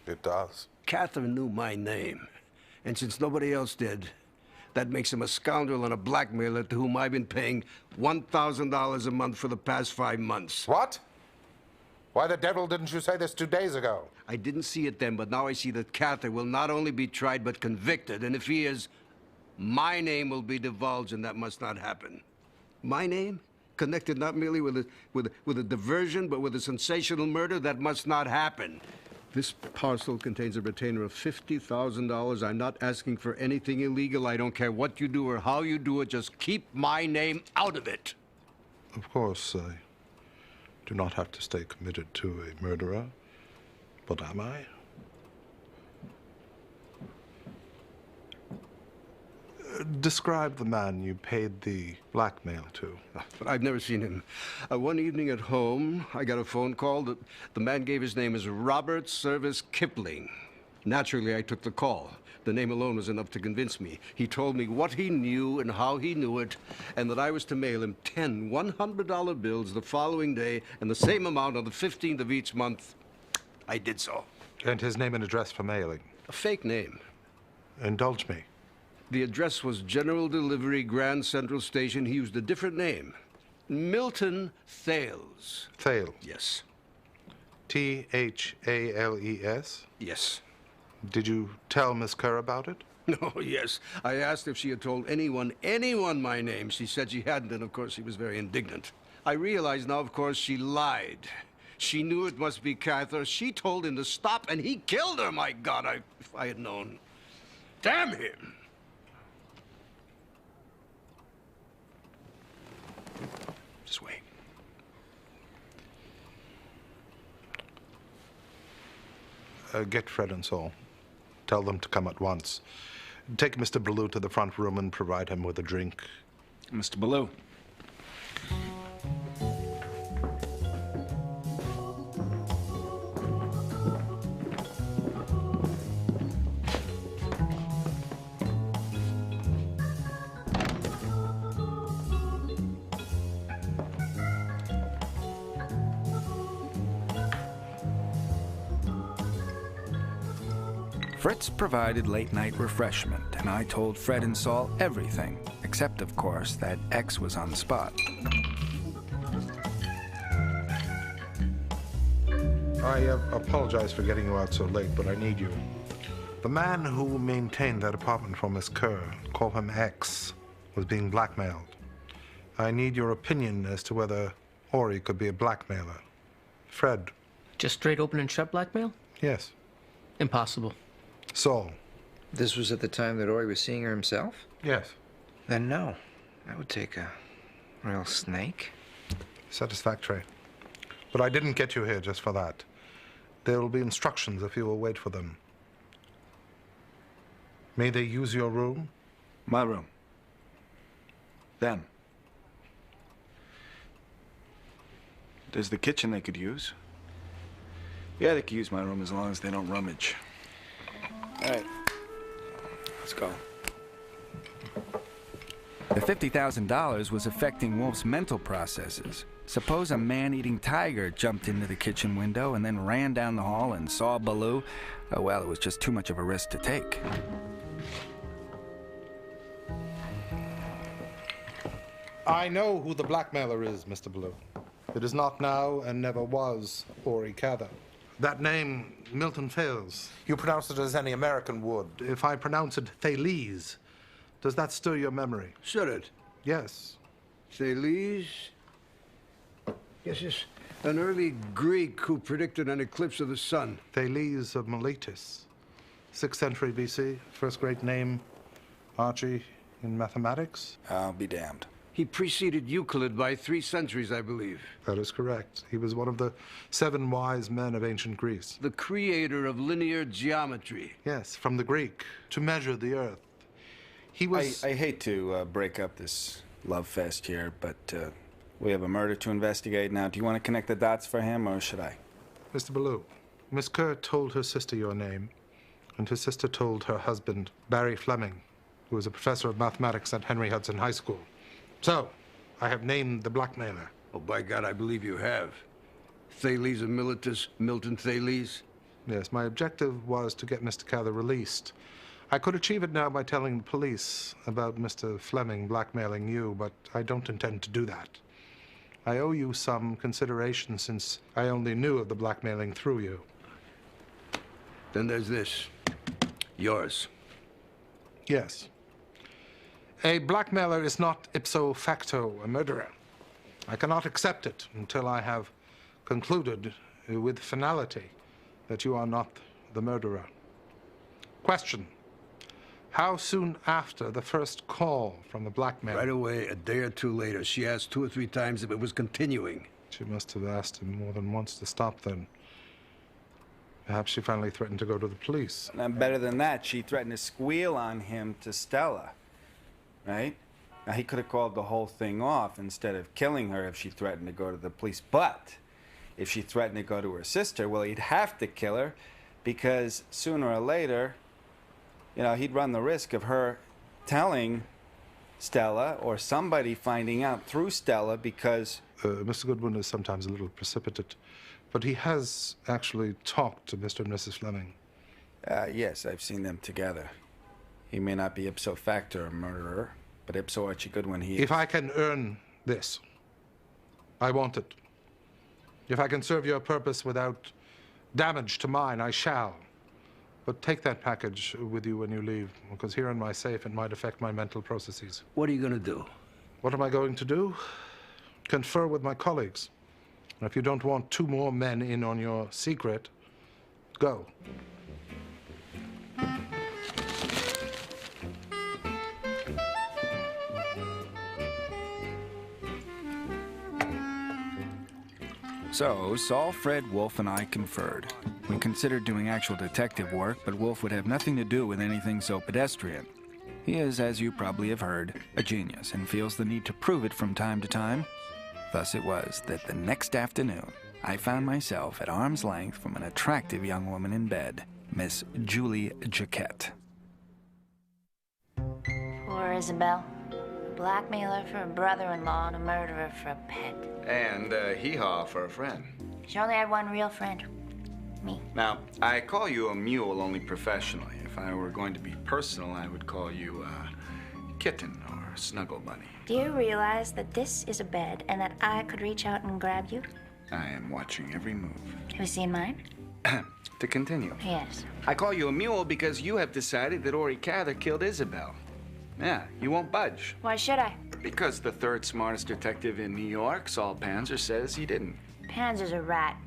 It does. Cather knew my name. And since nobody else did, that makes him a scoundrel and a blackmailer to whom I've been paying $1,000 a month for the past 5 months. What? Why the devil didn't you say this 2 days ago? I didn't see it then, but now I see that Cather will not only be tried, but convicted. And if he is, my name will be divulged, and that must not happen. My name? Connected not merely with a diversion, but with a sensational murder? That must not happen. This parcel contains a retainer of $50,000. I'm not asking for anything illegal. I don't care what you do or how you do it. Just keep my name out of it. Of course, I do not have to stay committed to a murderer. But am I? Describe the man you paid the blackmail to. But I've never seen him. One evening at home, I got a phone call that the man gave his name as Robert Service Kipling. Naturally, I took the call. The name alone was enough to convince me. He told me what he knew and how he knew it, and that I was to mail him 10 $100 bills the following day and the same amount on the 15th of each month. I did so. And his name and address for mailing? A fake name. Indulge me. The address was General Delivery, Grand Central Station. He used a different name. Milton Thales. Thales? Yes. Thales? Yes. Did you tell Miss Kerr about it? Oh, yes. I asked if she had told anyone my name. She said she hadn't, and of course she was very indignant. I realize now, of course, she lied. She knew it must be Cather. She told him to stop, and he killed her. My God, if I had known. Damn him! Just wait. Get Fred and Saul. Tell them to come at once. Take Mr. Ballou to the front room and provide him with a drink. Mr. Ballou. Fritz provided late-night refreshment, and I told Fred and Saul everything, except, of course, that X was on the spot. I apologize for getting you out so late, but I need you. The man who maintained that apartment for Miss Kerr, call him X, was being blackmailed. I need your opinion as to whether Ori could be a blackmailer. Fred. Just straight open and shut blackmail? Yes. Impossible. Saul. This was at the time that Ori was seeing her himself? Yes. Then no. That would take a real snake. Satisfactory. But I didn't get you here just for that. There will be instructions if you will wait for them. May they use your room? My room. Them. There's the kitchen they could use. Yeah, they could use my room as long as they don't rummage. All right, let's go. The $50,000 was affecting Wolfe's mental processes. Suppose a man-eating tiger jumped into the kitchen window and then ran down the hall and saw Ballou. Oh, well, it was just too much of a risk to take. I know who the blackmailer is, Mr. Ballou. It is not now and never was Ori Cather. That name, Milton fails. You pronounce it as any American would. If I pronounce it Thales, does that stir your memory? Should it? Yes. Thales? Yes, yes. An early Greek who predicted an eclipse of the sun. Thales of Miletus. 6th century BC. First great name, Archie, in mathematics. I'll be damned. He preceded Euclid by 3 centuries, I believe. That is correct. He was one of the 7 wise men of ancient Greece. The creator of linear geometry. Yes, from the Greek, to measure the earth. He was... I hate to break up this love fest here, but we have a murder to investigate now. Do you want to connect the dots for him, or should I? Mr. Ballou, Miss Kerr told her sister your name, and her sister told her husband, Barry Fleming, who was a professor of mathematics at Henry Hudson High School. So, I have named the blackmailer. Oh, by God, I believe you have. Thales of Miletus, Milton Thales? Yes, my objective was to get Mr. Cather released. I could achieve it now by telling the police about Mr. Fleming blackmailing you, but I don't intend to do that. I owe you some consideration since I only knew of the blackmailing through you. Then there's this. Yours. Yes. A blackmailer is not ipso facto a murderer. I cannot accept it until I have concluded with finality that you are not the murderer. Question. How soon after the first call from the blackmailer? Right away, a day or two later. She asked 2 or 3 times if it was continuing. She must have asked him more than once to stop then. Perhaps she finally threatened to go to the police. And better than that, she threatened to squeal on him to Stella. Right? Now, he could have called the whole thing off instead of killing her if she threatened to go to the police. But if she threatened to go to her sister, well, he'd have to kill her because sooner or later, you know, he'd run the risk of her telling Stella or somebody finding out through Stella because... Mr. Goodwin is sometimes a little precipitate, but he has actually talked to Mr. and Mrs. Fleming. Yes, I've seen them together. He may not be ipso facto a murderer, but ipso Archie Goodwin he is. If I can earn this, I want it. If I can serve your purpose without damage to mine, I shall. But take that package with you when you leave, because here in my safe it might affect my mental processes. What are you going to do? What am I going to do? Confer with my colleagues. And if you don't want 2 more men in on your secret, go. So, Saul, Fred, Wolfe, and I conferred. We considered doing actual detective work, but Wolfe would have nothing to do with anything so pedestrian. He is, as you probably have heard, a genius and feels the need to prove it from time to time. Thus it was that the next afternoon, I found myself at arm's length from an attractive young woman in bed, Miss Julie Jaquette. Poor Isabel. A blackmailer for a brother-in-law and a murderer for a pet. And hee-haw for a friend. She only had one real friend. Me. Now, I call you a mule only professionally. If I were going to be personal, I would call you a kitten or a snuggle bunny. Do you realize that this is a bed and that I could reach out and grab you? I am watching every move. Have you seen mine? To continue. Yes. I call you a mule because you have decided that Ori Cather killed Isabel. Yeah, you won't budge. Why should I? Because the 3rd smartest detective in New York, Saul Panzer, says he didn't. Panzer's a rat.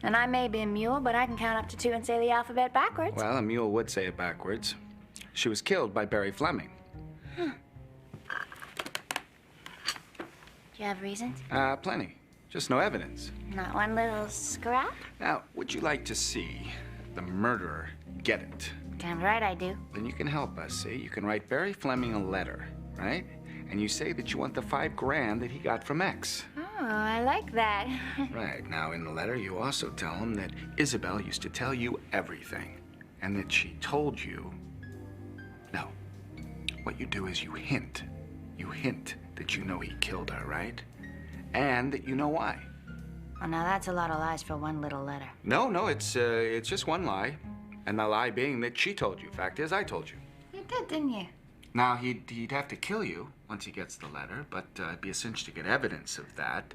And I may be a mule, but I can count up to 2 and say the alphabet backwards. Well, a mule would say it backwards. She was killed by Barry Fleming. Do you have reasons? Plenty. Just no evidence. Not one little scrap? Now, would you like to see the murderer get it? Damn right I do. Then you can help us, see? You can write Barry Fleming a letter, right? And you say that you want the $5 grand that he got from X. Oh, I like that. Right. Now, in the letter, you also tell him that Isabel used to tell you everything. And that she told you... No. What you do is you hint. You hint that you know he killed her, right? And that you know why. Well, now that's a lot of lies for one little letter. No, it's just one lie. And the lie being that she told you. Fact is, I told you. You did, didn't you? Now, he'd have to kill you once he gets the letter, but it'd be a cinch to get evidence of that.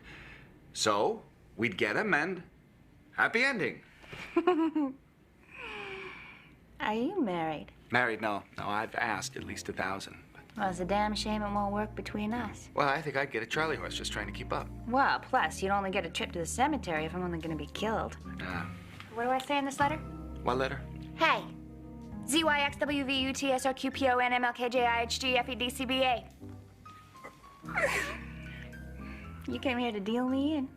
So, we'd get him and happy ending. Are you married? Married? No. No, I've asked at least 1,000. Well, it's a damn shame it won't work between us. Well, I think I'd get a Charlie horse just trying to keep up. Well, plus, you'd only get a trip to the cemetery if I'm only gonna be killed. What do I say in this letter? What letter? Hey. ZYXWVUTSRQPONMLKJIHGFEDCBA. You came here to deal me in.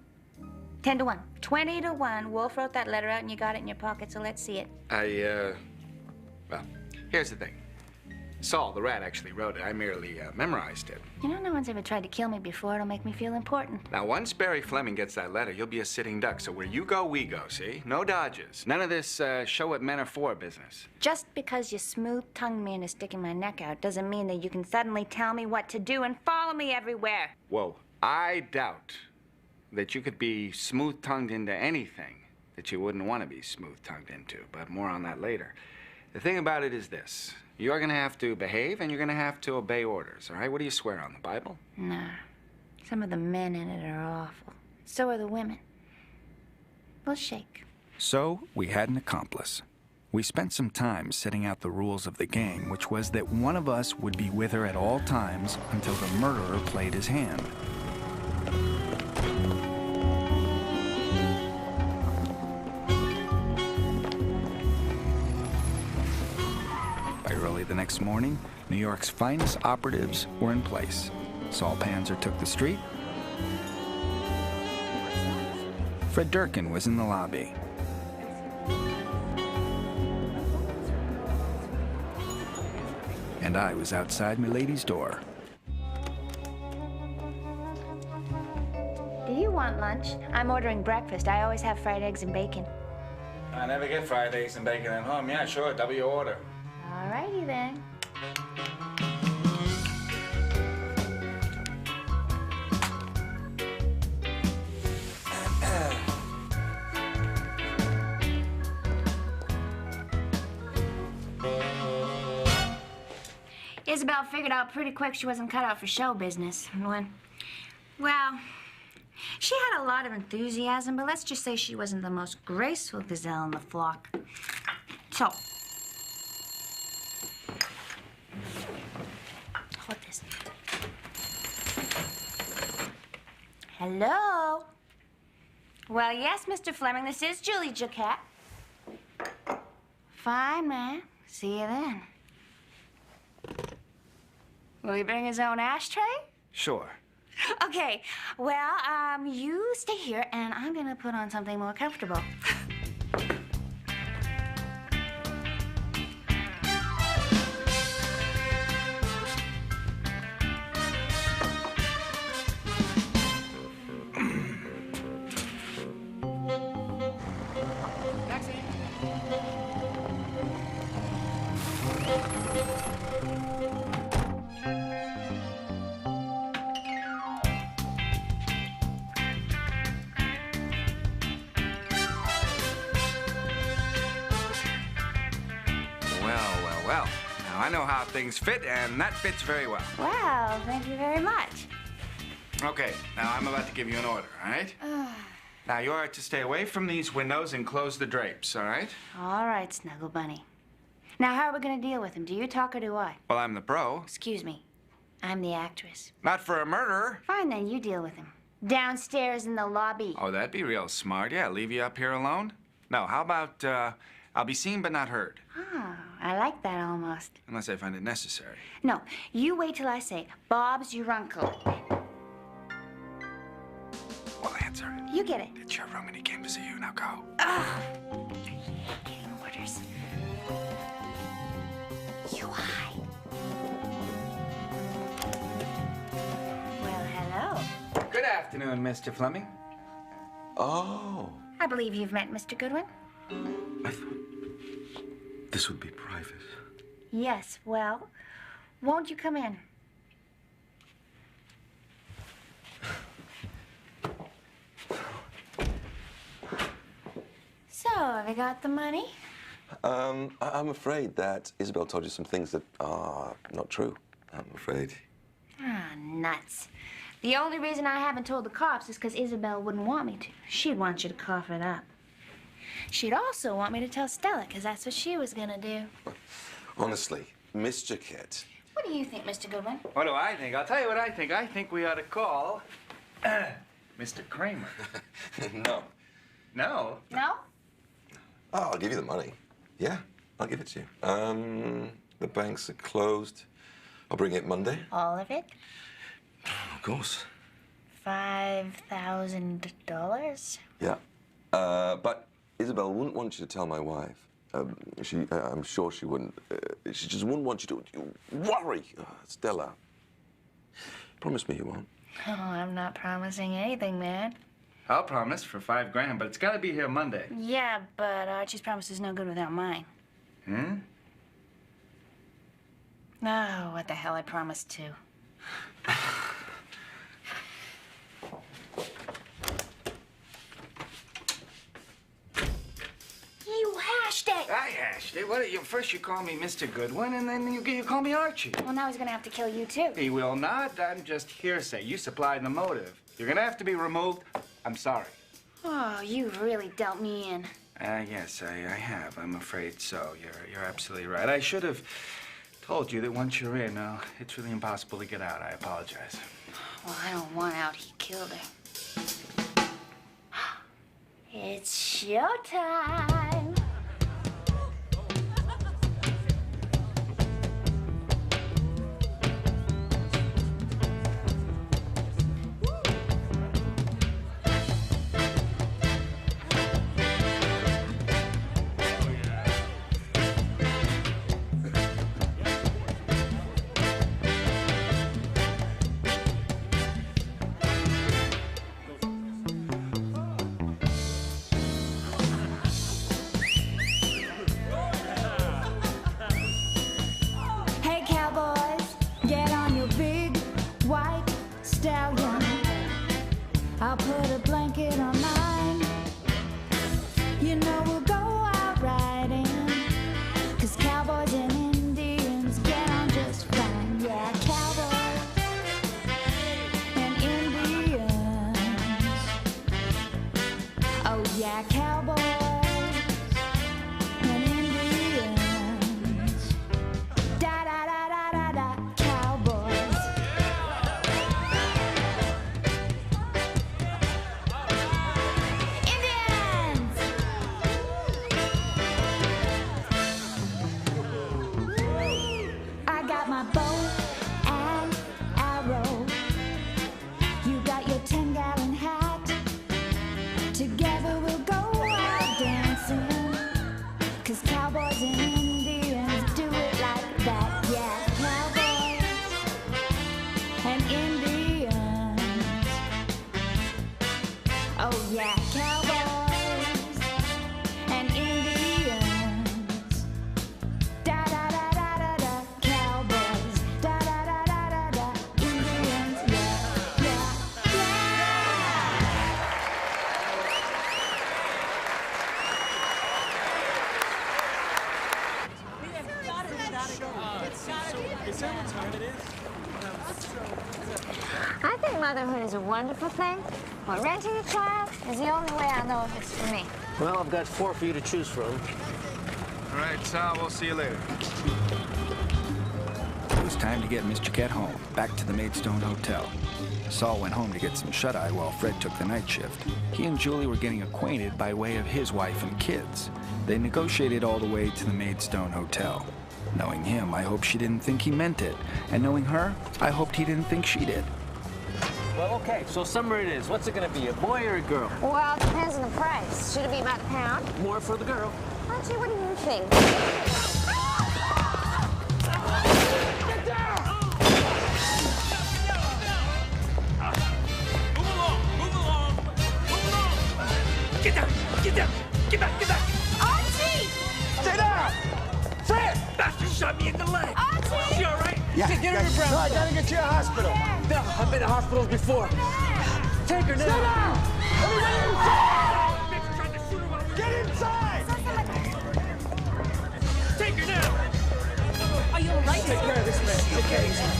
10 to 1. 20 to 1. Wolfe wrote that letter out and you got it in your pocket, so let's see it. Well, here's the thing. Saul, the rat, actually wrote it. I merely memorized it. You know, no one's ever tried to kill me before. It'll make me feel important. Now, once Barry Fleming gets that letter, you'll be a sitting duck. So where you go, we go, see? No dodges. None of this show what men are for business. Just because you smooth-tongued me into sticking my neck out doesn't mean that you can suddenly tell me what to do and follow me everywhere. Whoa. I doubt that you could be smooth-tongued into anything that you wouldn't want to be smooth-tongued into, but more on that later. The thing about it is this. You're gonna have to behave and you're gonna have to obey orders, all right? What do you swear on, the Bible? Nah. Some of the men in it are awful. So are the women. We'll shake. So, we had an accomplice. We spent some time setting out the rules of the gang, which was that one of us would be with her at all times until the murderer played his hand. Early the next morning, New York's finest operatives were in place. Saul Panzer took the street. Fred Durkin was in the lobby. And I was outside Milady's door. Do you want lunch? I'm ordering breakfast. I always have fried eggs and bacon. I never get fried eggs and bacon at home. Yeah, sure, double your order. All righty then. Isabel figured out pretty quick she wasn't cut out for show business. Well, she had a lot of enthusiasm, but let's just say she wasn't the most graceful gazelle in the flock. So, hold this. Hello? Well, yes, Mr. Fleming, this is Julie Jaquette. Fine, man. See you then. Will he bring his own ashtray? Sure. Okay, well, you stay here, and I'm gonna put on something more comfortable. Well, now I know how things fit, and that fits very well. Wow, thank you very much. Okay, now I'm about to give you an order, all right? Now, you are to stay away from these windows and close the drapes, all right? All right, Snuggle Bunny. Now, how are we gonna deal with him? Do you talk or do I? Well, I'm the pro. Excuse me. I'm the actress. Not for a murderer. Fine, then, you deal with him. Downstairs in the lobby. Oh, that'd be real smart. Yeah, leave you up here alone? No, how about, I'll be seen but not heard. Oh, I like that almost. Unless I find it necessary. No, you wait till I say, Bob's your uncle. Well, answer. You get it. It's your room and he came to see you. Now go. Getting orders. You hide. Well, hello. Good afternoon, Mr. Fleming. Oh. I believe you've met Mr. Goodwin? I thought this would be private. Yes, well, won't you come in? So, have you got the money? I'm afraid that Isabel told you some things that are not true. I'm afraid. Ah, nuts. The only reason I haven't told the cops is because Isabel wouldn't want me to. She'd want you to cough it up. She'd also want me to tell Stella, because that's what she was gonna do. Honestly, Miss Jaquette. What do you think, Mr. Goodwin? What do I think? I'll tell you what I think. I think we ought to call Mr. Kramer. No. No? No? Oh, I'll give you the money. Yeah, I'll give it to you. The banks are closed. I'll bring it Monday. All of it? Of course. $5,000? Yeah. But Isabel wouldn't want you to tell my wife. I'm sure she wouldn't. She just wouldn't want you to worry, Stella. Promise me you won't. Oh, I'm not promising anything, man. I'll promise for $5 grand, but it's got to be here Monday. Yeah, but Archie's promise is no good without mine. Hmm? Oh, what the hell, I promised to. You hashed it! I hashed it. What? First you call me Mr. Goodwin, and then you call me Archie. Well, now he's gonna have to kill you, too. He will not. I'm just hearsay. You supplied the motive. You're gonna have to be removed. I'm sorry. Oh, you really dealt me in. Yes, I have. I'm afraid so. You're absolutely right. I should have told you that once you're in, it's really impossible to get out. I apologize. Well, I don't want out. He killed her. It's showtime. I'll put a blanket on mine. You know we'll go out riding, 'cause cowboys and Indians get on just fine. Yeah, cowboys and Indians. Oh yeah, cowboys and Indians. Da da da da da da, cowboys. My bow and arrow. You got your 10-gallon hat. Together we'll go out dancing, 'cause cowboys and Indians do it like that. Yeah, cowboys and Indians. Oh yeah, cowboys and Indians. Da da da da da da. I think motherhood is a wonderful thing, but renting a child is the only way I know if it's for me. Well, I've got 4 for you to choose from. All right, Sal, we'll see you later. It was time to get Miss Jaquette home, back to the Maidstone Hotel. Saul went home to get some shut-eye while Fred took the night shift. He and Julie were getting acquainted by way of his wife and kids. They negotiated all the way to the Maidstone Hotel. Knowing him, I hope she didn't think he meant it. And knowing her, I hoped he didn't think she did. Well, okay, so summer it is. What's it gonna be, a boy or a girl? Well, it depends on the price. Should it be about a pound? More for the girl. Archie, what do you think? Get down! Get down! Get down! Get back! Get back! Archie! Stay down! Fred! Bastard shot me in the leg! Archie! You all right? Yeah. Get her in the No, I gotta get you to the hospital. No, I've been to hospitals before. Take her now. Sit down! Everybody inside! Get inside! Take her now! Are you all right? Take care of this man. Take care of this man.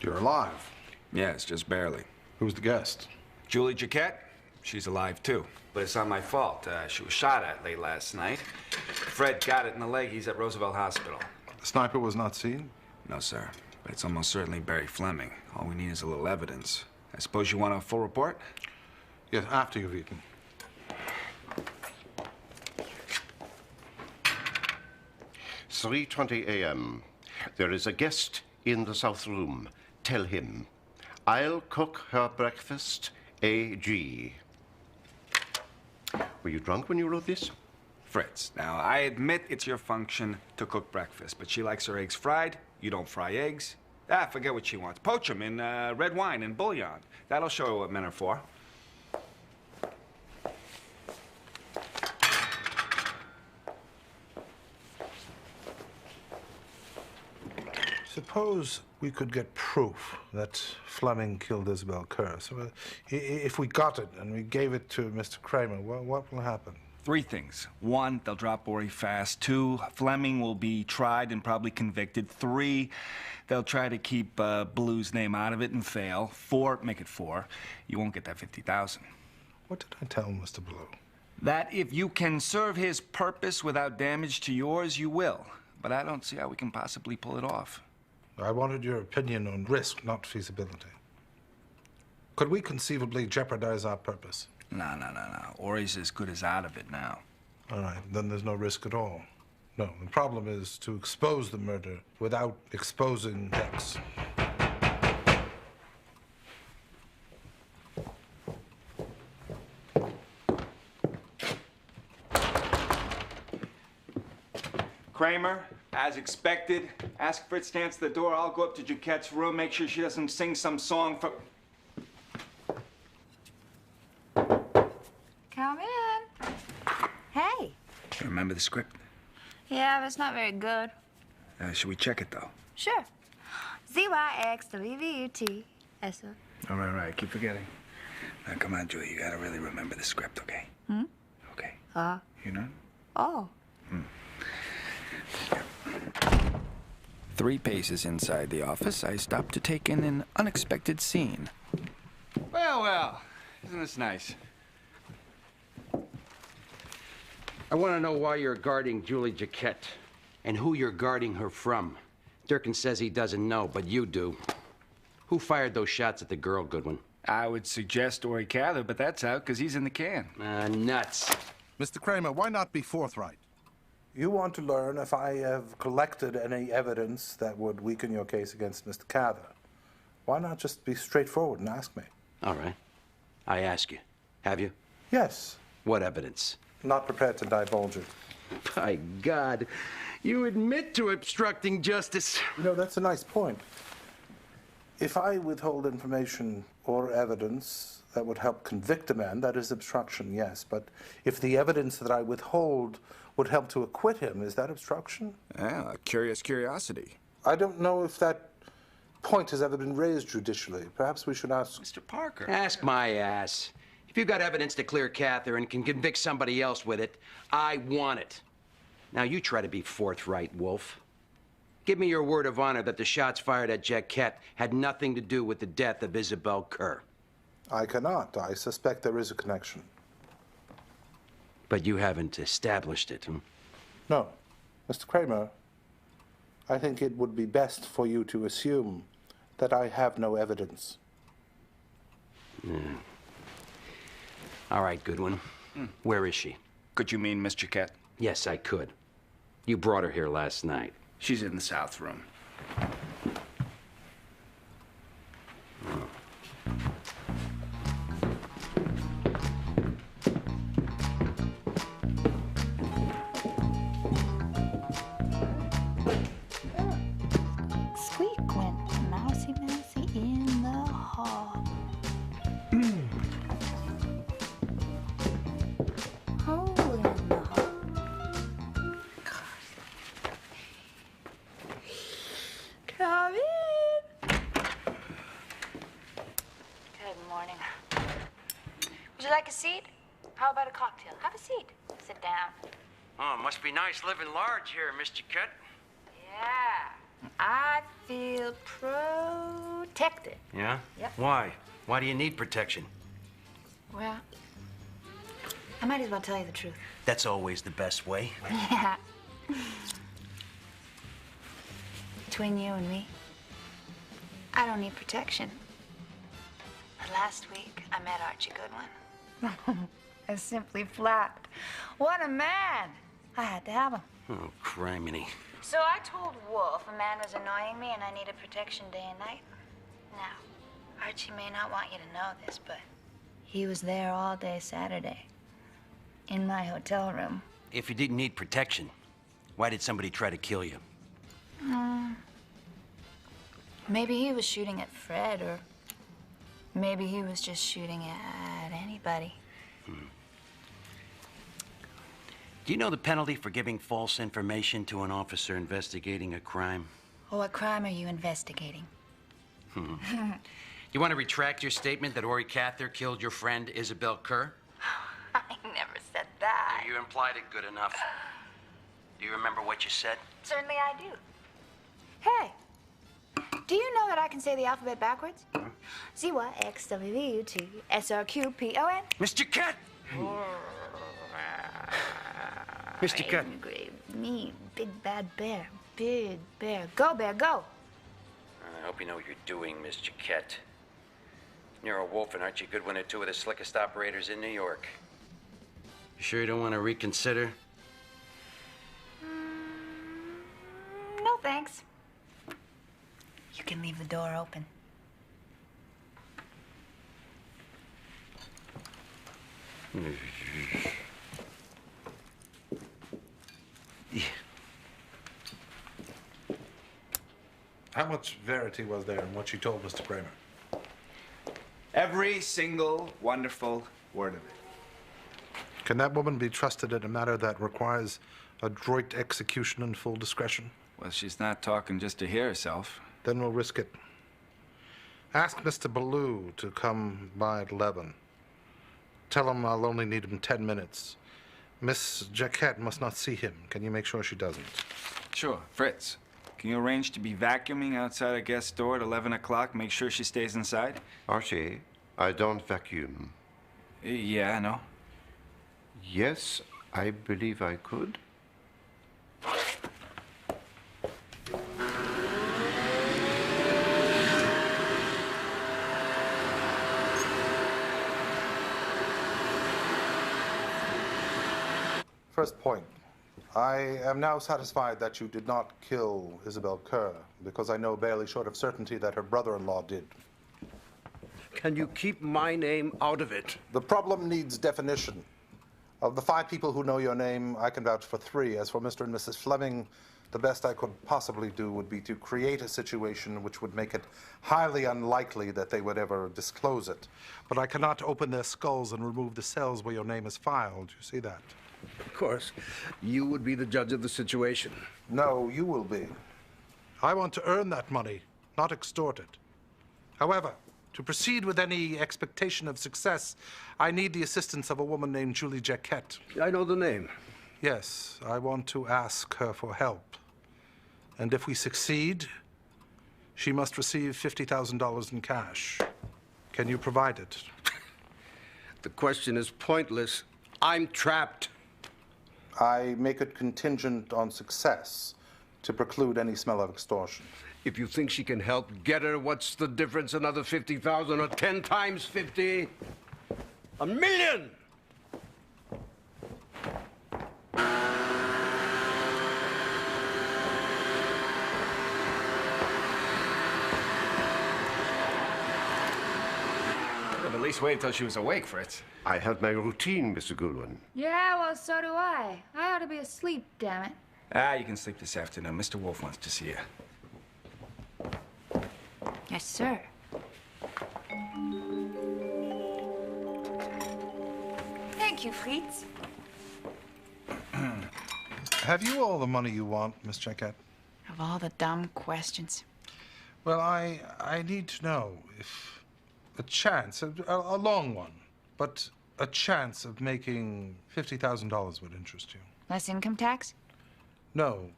You're alive. Yes, just barely. Who's the guest? Julie Jaquette. She's alive, too. But it's not my fault. She was shot at late last night. Fred got it in the leg. He's at Roosevelt Hospital. The sniper was not seen? No, sir. But it's almost certainly Barry Fleming. All we need is a little evidence. I suppose you want a full report? Yes, after you've eaten. "3:20 a.m. There is a guest in the south room. Tell him. I'll cook her breakfast, A.G." Were you drunk when you wrote this? Fritz, now, I admit it's your function to cook breakfast, but she likes her eggs fried. You don't fry eggs. Forget what she wants. Poach them in red wine and bouillon. That'll show her what men are for. Suppose we could get proof that Fleming killed Isabel Kerr. So if we got it and we gave it to Mr. Kramer, what will happen? 3 things. 1, they'll drop Ori fast. 2, Fleming will be tried and probably convicted. 3, they'll try to keep Blue's name out of it and fail. 4, make it 4, you won't get that $50,000. What did I tell Mr. Blue? That if you can serve his purpose without damage to yours, you will. But I don't see how we can possibly pull it off. I wanted your opinion on risk, not feasibility. Could we conceivably jeopardize our purpose? No. Ori's as good as out of it now. All right, then there's no risk at all. No, the problem is to expose the murder without exposing Dex. Kramer, as expected, ask Fritz to answer the door. I'll go up to Jaquette's room, make sure she doesn't sing some song for... Come in. Hey. You remember the script? Yeah, but it's not very good. Should we check it, though? Sure. ZYXWVUT. All right. I keep forgetting. Now, come on, Julie. You gotta really remember the script, okay? Hmm? Okay. You know? Oh. 3 paces inside the office, I stopped to take in an unexpected scene. Well. Isn't this nice? I want to know why you're guarding Julie Jaquette and who you're guarding her from. Durkin says he doesn't know, but you do. Who fired those shots at the girl, Goodwin? I would suggest Ori Cather, but that's out because he's in the can. Nuts. Mr. Kramer, why not be forthright? You want to learn if I have collected any evidence that would weaken your case against Mr. Cather. Why not just be straightforward and ask me? All right. I ask you. Have you? Yes. What evidence? Not prepared to divulge it. By God, you admit to obstructing justice. You know, that's a nice point. If I withhold information or evidence that would help convict a man, that is obstruction, yes. But if the evidence that I withhold would help to acquit him, is that obstruction? Yeah, a curious curiosity. I don't know if that point has ever been raised judicially. Perhaps we should ask... Mr. Parker. Ask my ass. If you've got evidence to clear Cather and can convict somebody else with it, I want it. Now, you try to be forthright, Wolfe. Give me your word of honor that the shots fired at Jaquette had nothing to do with the death of Isabel Kerr. I cannot. I suspect there is a connection. But you haven't established it, hmm? No. Mr. Kramer, I think it would be best for you to assume that I have no evidence. All right, Goodwin. Where is she? Could you mean Miss Jaquette? Yes, I could. You brought her here last night. She's in the south room. Squeak went mousy in the hall. Hole in the hall. Come in. Good morning. Would you like a seat? How about a cocktail? Have a seat. Sit down. Oh, it must be nice living large here, Miss Jaquette. Yeah. I feel protected. Yeah? Yep. Why? Why do you need protection? Well, I might as well tell you the truth. That's always the best way. Yeah. Between you and me, I don't need protection. But last week, I met Archie Goodwin. I simply flapped. What a man! I had to have him. Oh, criminy. So I told Wolfe a man was annoying me and I needed protection day and night. Now, Archie may not want you to know this, but he was there all day Saturday. In my hotel room. If you didn't need protection, why did somebody try to kill you? Maybe he was shooting at Fred, or maybe he was just shooting at anybody. Do you know the penalty for giving false information to an officer investigating a crime? Well, what crime are you investigating? You want to retract your statement that Ori Cather killed your friend Isabel Kerr? I never said that. You implied it good enough. Do you remember what you said? Certainly I do. Hey, do you know that I can say the alphabet backwards? Z-Y-X-W-U-T-S-R-Q-P-O-N. Mr. Cat! Mr. Cat. Angry, mean, big bad bear. Big bear. Go, bear, go. I hope you know what you're doing, Miss Jaquette. Nero, Wolfe, and Archie Goodwin are two of the slickest operators in New York. You sure you don't want to reconsider? No, thanks. You can leave the door open. How much verity was there in what she told Mr. Kramer? Every single wonderful word of it. Can that woman be trusted in a matter that requires adroit execution and full discretion? Well, she's not talking just to hear herself. Then we'll risk it. Ask Mr. Ballou to come by at 11. Tell him I'll only need him 10 minutes. Miss Jaquette must not see him. Can you make sure she doesn't? Sure. Fritz, can you arrange to be vacuuming outside a guest door at 11 o'clock? Make sure she stays inside? Archie, I don't vacuum. Yeah, I know. Yes, I believe I could. First point. I am now satisfied that you did not kill Isabel Kerr, because I know barely short of certainty that her brother-in-law did. Can you keep my name out of it? The problem needs definition. Of the 5 people who know your name, I can vouch for 3. As for Mr. and Mrs. Fleming, the best I could possibly do would be to create a situation which would make it highly unlikely that they would ever disclose it. But I cannot open their skulls and remove the cells where your name is filed. You see that? Of course. You would be the judge of the situation. No, you will be. I want to earn that money, not extort it. However, to proceed with any expectation of success, I need the assistance of a woman named Julie Jaquette. I know the name. Yes, I want to ask her for help. And if we succeed, she must receive $50,000 in cash. Can you provide it? The question is pointless. I'm trapped. I make it contingent on success to preclude any smell of extortion. If you think she can help, get her. What's the difference? Another 50,000 or 10 times 50? $1 million! At least wait until she was awake, Fritz. I have my routine, Mr. Goodwin. Yeah, well, so do I. I ought to be asleep, damn it. You can sleep this afternoon. Mr. Wolfe wants to see you. Yes, sir. Thank you, Fritz. Have you all the money you want, Miss Jaquette? Of all the dumb questions. Well, I need to know if a chance, a long one, but a chance of making $50,000 would interest you. Less income tax? No.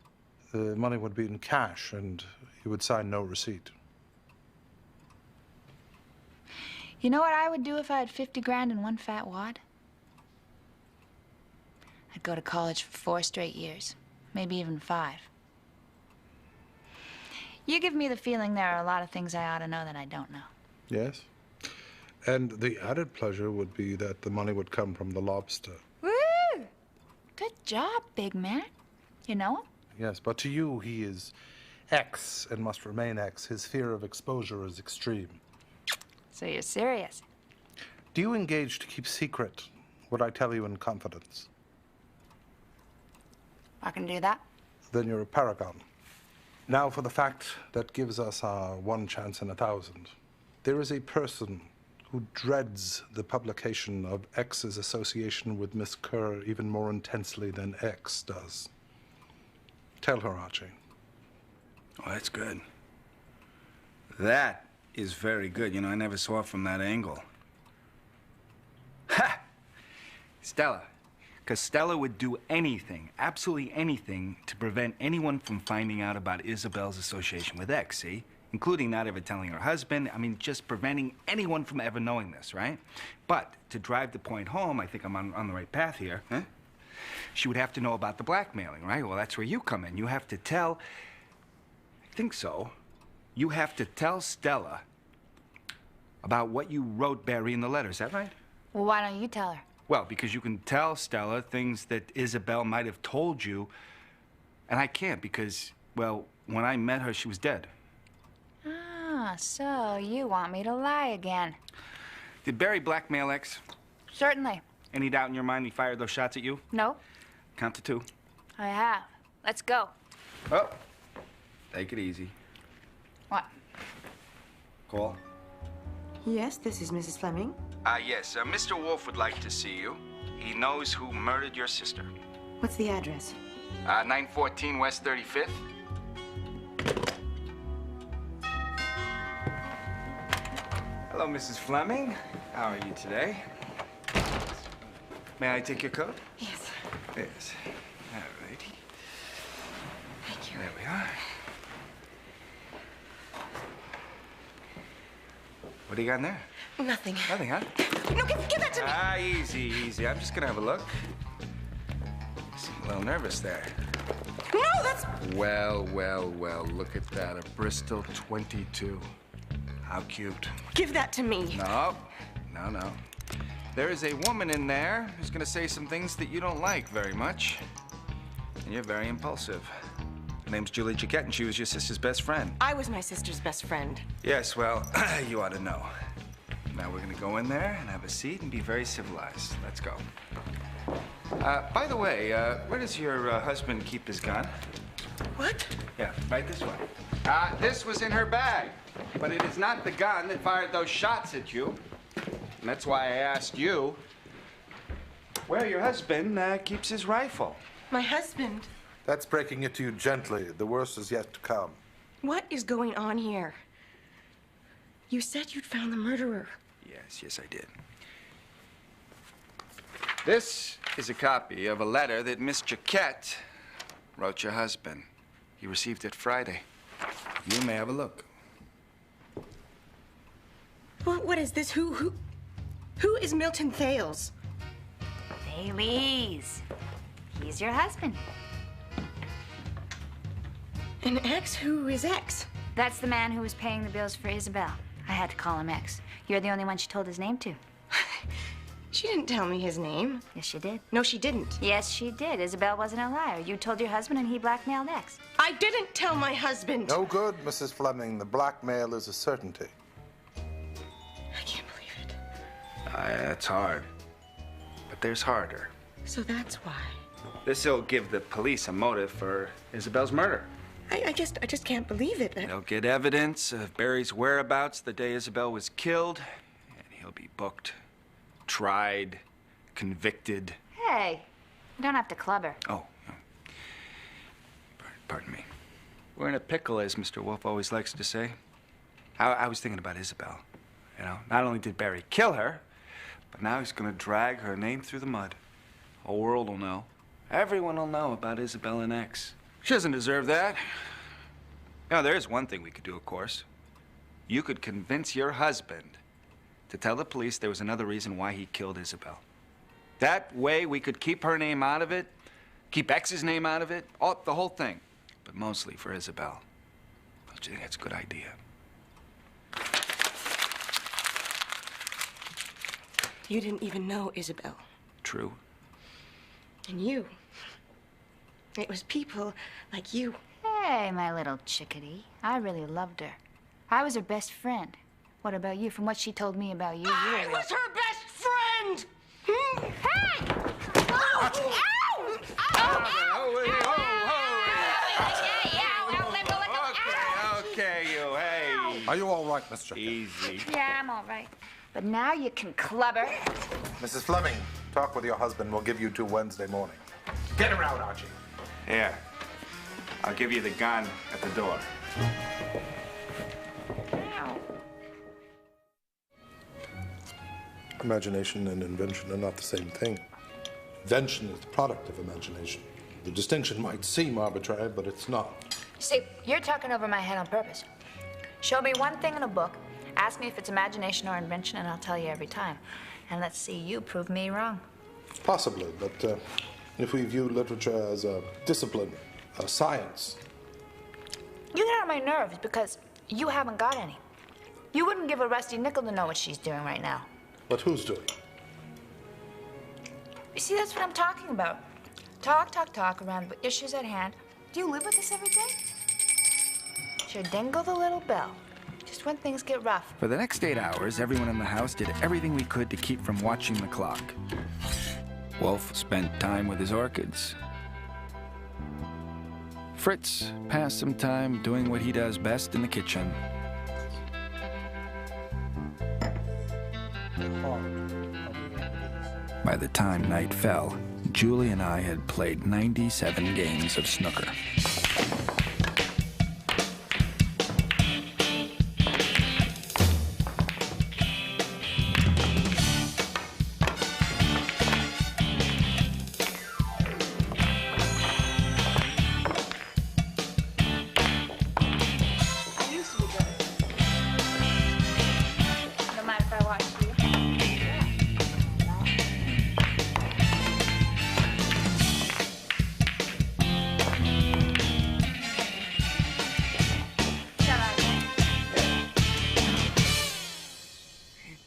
The money would be in cash, and you would sign no receipt. You know what I would do if I had 50 grand in one fat wad? I'd go to college for 4 straight years, maybe even 5. You give me the feeling there are a lot of things I ought to know that I don't know. Yes. And the added pleasure would be that the money would come from the lobster. Woo! Good job, big man. You know him? Yes, but to you, he is X and must remain X. His fear of exposure is extreme. So you're serious? Do you engage to keep secret what I tell you in confidence? I can do that. Then you're a paragon. Now for the fact that gives us our 1 chance in 1,000. There is a person who dreads the publication of X's association with Miss Kerr even more intensely than X does. Tell her, Archie. Oh, that's good. That is very good. You know, I never saw it from that angle. Ha! Stella. Because Stella would do anything, absolutely anything, to prevent anyone from finding out about Isabel's association with X, see? Including not ever telling her husband. I mean, just preventing anyone from ever knowing this, right? But to drive the point home, I think I'm on the right path here, huh? She would have to know about the blackmailing, right? Well, that's where you come in. You have to tell... I think so. You have to tell Stella about what you wrote Barry in the letter. Is that right? Well, why don't you tell her? Well, because you can tell Stella things that Isabel might have told you, and I can't because, well, when I met her, she was dead. Ah, so you want me to lie again? Did Barry blackmail X? Certainly. Any doubt in your mind he fired those shots at you? No. Count to 2. I have. Let's go. Oh, take it easy. What? Call. Yes, this is Mrs. Fleming. Yes, Mr. Wolfe would like to see you. He knows who murdered your sister. What's the address? 914 West 35th. Hello, Mrs. Fleming. How are you today? May I take your coat? Yes. Yes. All righty. Thank you. There we are. What do you got in there? Nothing. Nothing, huh? No, give that to me! Easy, easy. I'm just gonna have a look. You seem a little nervous there. No, that's... Well, well, well, look at that. A Bristol 22. How cute. Give that to me. No, no. There is a woman in there who's gonna say some things that you don't like very much. And you're very impulsive. Her name's Julie Jaquette, and she was your sister's best friend. I was my sister's best friend. Yes, well, you ought to know. Now we're gonna go in there and have a seat and be very civilized. Let's go. By the way, where does your husband keep his gun? What? Yeah, right this way. This was in her bag, but it is not the gun that fired those shots at you. And that's why I asked you where your husband keeps his rifle. My husband? That's breaking it to you gently. The worst is yet to come. What is going on here? You said you'd found the murderer. Yes, I did. This is a copy of a letter that Miss Jaquette wrote your husband. He received it Friday. You may have a look. What is this? Who is Milton Thales? Thales. He's your husband. And X? Who is X? That's the man who was paying the bills for Isabel. I had to call him X. You're the only one she told his name to. She didn't tell me his name. Yes, she did. No, she didn't. Yes, she did. Isabel wasn't a liar. You told your husband and he blackmailed X. I didn't tell my husband. No good, Mrs. Fleming. The blackmail is a certainty. I can't believe it. That's hard. But there's harder. So that's why. This'll give the police a motive for Isabel's murder. I just can't believe it. They'll get evidence of Barry's whereabouts the day Isabel was killed, and he'll be booked, tried, convicted. Hey, you don't have to club her. Oh, pardon me. We're in a pickle, as Mr. Wolfe always likes to say. I was thinking about Isabel. You know, not only did Barry kill her, but now he's gonna drag her name through the mud. The whole world will know. Everyone will know about Isabel and X. She doesn't deserve that. You know, there is one thing we could do, of course. You could convince your husband to tell the police there was another reason why he killed Isabel. That way we could keep her name out of it, keep X's name out of it, the whole thing. But mostly for Isabel. Don't you think that's a good idea? You didn't even know Isabel. True. And you. It was people like you. Hey, my little chickadee. I really loved her. I was her best friend. What about you? From what she told me about you, I was her best friend! Hey! Ow! Okay, you, hey. Are you all right, Mr. Easy. Yeah, I'm all right. But now you can clubber. Mrs. Fleming, talk with your husband. We'll give you till Wednesday morning. Get her out, Archie. Here. I'll give you the gun at the door. Imagination and invention are not the same thing. Invention is the product of imagination. The distinction might seem arbitrary, but it's not. See, you're talking over my head on purpose. Show me one thing in a book, ask me if it's imagination or invention, and I'll tell you every time. And let's see you prove me wrong. Possibly, but if we view literature as a discipline, a science. You get on my nerves because you haven't got any. You wouldn't give a rusty nickel to know what she's doing right now. But who's doing? You see, that's what I'm talking about. Talk around the issues at hand. Do you live with us every day? Sure, dingle the little bell. Just when things get rough. For the next 8 hours, everyone in the house did everything we could to keep from watching the clock. Wolfe spent time with his orchids. Fritz passed some time doing what he does best in the kitchen. By the time night fell, Julie and I had played 97 games of snooker. No mind if I watch you?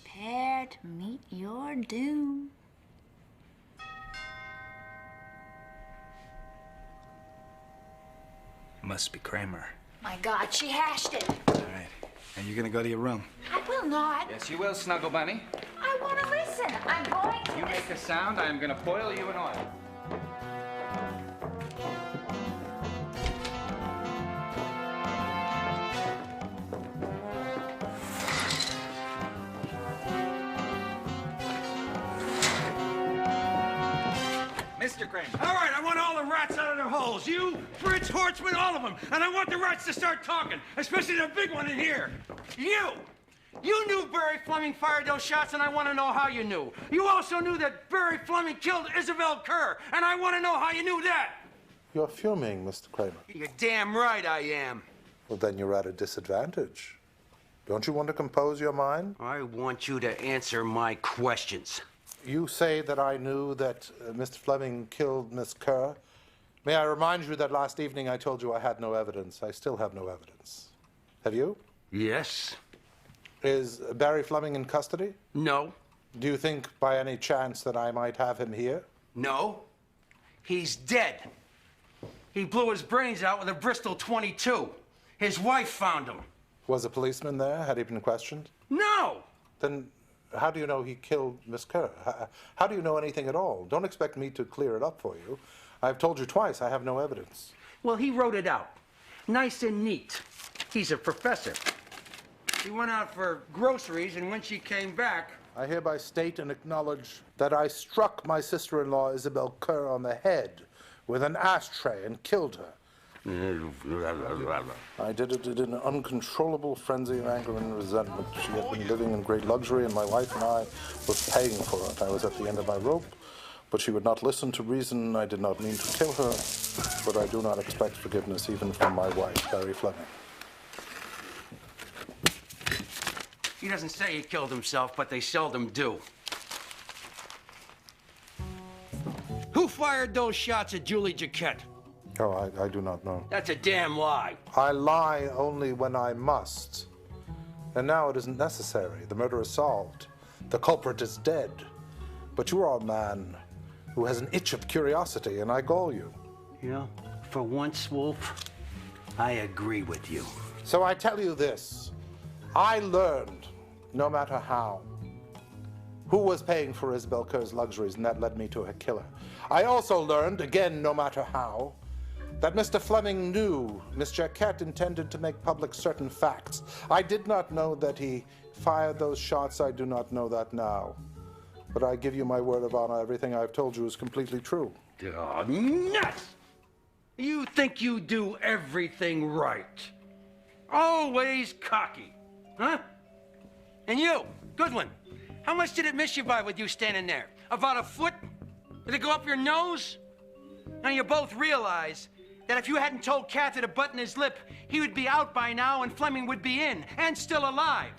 Prepare to meet your doom. Must be Kramer. My God, she hashed it. All right. Now you're gonna go to your room. I will not. Yes, you will, Snuggle Bunny. I want to listen. I'm going to. You make a sound, I am gonna boil you in oil. Mr. Kramer. All right, I want all the rats out of their holes. You, Fritz, Hortzman, all of them. And I want the rats to start talking, especially the big one in here. You knew Barry Fleming fired those shots, and I want to know how you knew. You also knew that Barry Fleming killed Isabel Kerr, and I want to know how you knew that. You're fuming, Mr. Kramer. You're damn right I am. Well, then you're at a disadvantage. Don't you want to compose your mind? I want you to answer my questions. You say that I knew that Mr. Fleming killed Miss Kerr. May I remind you that last evening I told you I had no evidence. I still have no evidence. Have you? Yes. Is Barry Fleming in custody? No. Do you think by any chance that I might have him here? No. He's dead. He blew his brains out with a Bristol .22. His wife found him. Was a policeman there? Had he been questioned? No! Then how do you know he killed Miss Kerr? How do you know anything at all? Don't expect me to clear it up for you. I've told you twice I have no evidence. Well, he wrote it out. Nice and neat. He's a professor. He went out for groceries, and when she came back... I hereby state and acknowledge that I struck my sister-in-law, Isabel Kerr, on the head with an ashtray and killed her. I did it in an uncontrollable frenzy of anger and resentment. She had been living in great luxury, and my wife and I were paying for it. I was at the end of my rope, but she would not listen to reason. I did not mean to kill her, but I do not expect forgiveness even from my wife, Barry Fleming. He doesn't say he killed himself, but they seldom do. Who fired those shots at Julie Jaquette? Oh, I do not know. That's a damn lie. I lie only when I must. And now it isn't necessary. The murder is solved. The culprit is dead. But you are a man who has an itch of curiosity, and I gall you. You know, for once, Wolfe, I agree with you. So I tell you this. I learned, no matter how, who was paying for Isabel Kerr's luxuries, and that led me to her killer. I also learned, again, no matter how, that Mr. Fleming knew Miss Jaquette intended to make public certain facts. I did not know that he fired those shots. I do not know that now. But I give you my word of honor, everything I've told you is completely true. Oh, nuts! You think you do everything right. Always cocky, huh? And you, Goodwin, how much did it miss you by with you standing there? About a foot? Did it go up your nose? Now you both realize that if you hadn't told Cather to button his lip, he would be out by now and Fleming would be in, and still alive.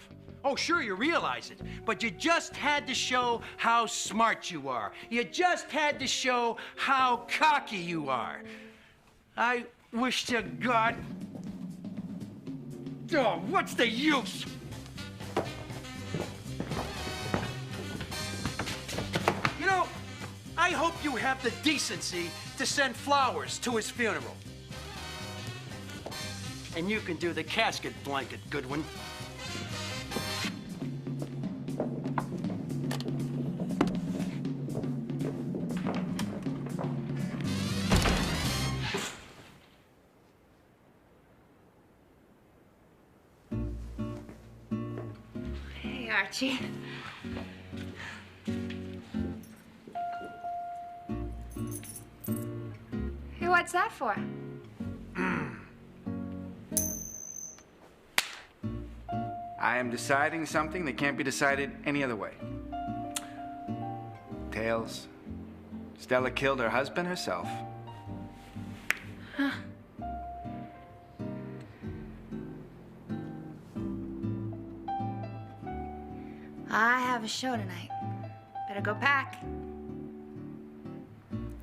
Oh, sure, you realize it, but you just had to show how smart you are. You just had to show how cocky you are. I wish to God... Oh, what's the use? You know, I hope you have the decency to send flowers to his funeral. And you can do the casket blanket, Goodwin. Hey, Archie. Hey, what's that for? I am deciding something that can't be decided any other way. Tails, Stella killed her husband herself. Huh. I have a show tonight. Better go pack.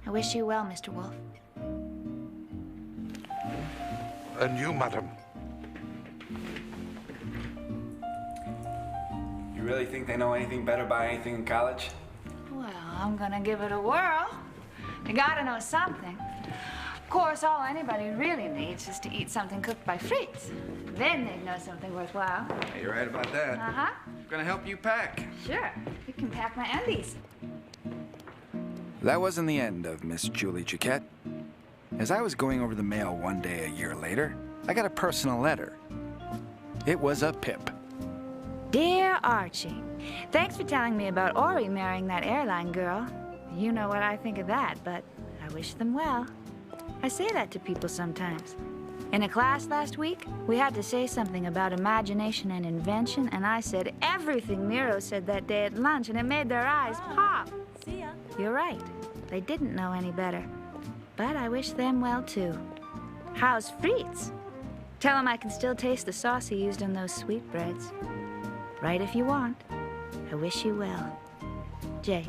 I wish you well, Mr. Wolfe. And you, madam. You really think they know anything better about anything in college? Well, I'm gonna give it a whirl. You gotta know something. Of course, all anybody really needs is to eat something cooked by Fritz. Then they'd know something worthwhile. Yeah, you're right about that. Uh-huh. I'm gonna help you pack. Sure. You can pack my undies. That wasn't the end of Miss Julie Jaquette. As I was going over the mail one day a year later, I got a personal letter. It was a pip. Dear Archie, thanks for telling me about Ori marrying that airline girl. You know what I think of that, but I wish them well. I say that to people sometimes. In a class last week, we had to say something about imagination and invention, and I said everything Nero said that day at lunch, and it made their eyes pop. See ya. You're right. They didn't know any better. But I wish them well, too. How's Fritz? Tell him I can still taste the sauce he used on those sweetbreads. Write if you want. I wish you well. Jay.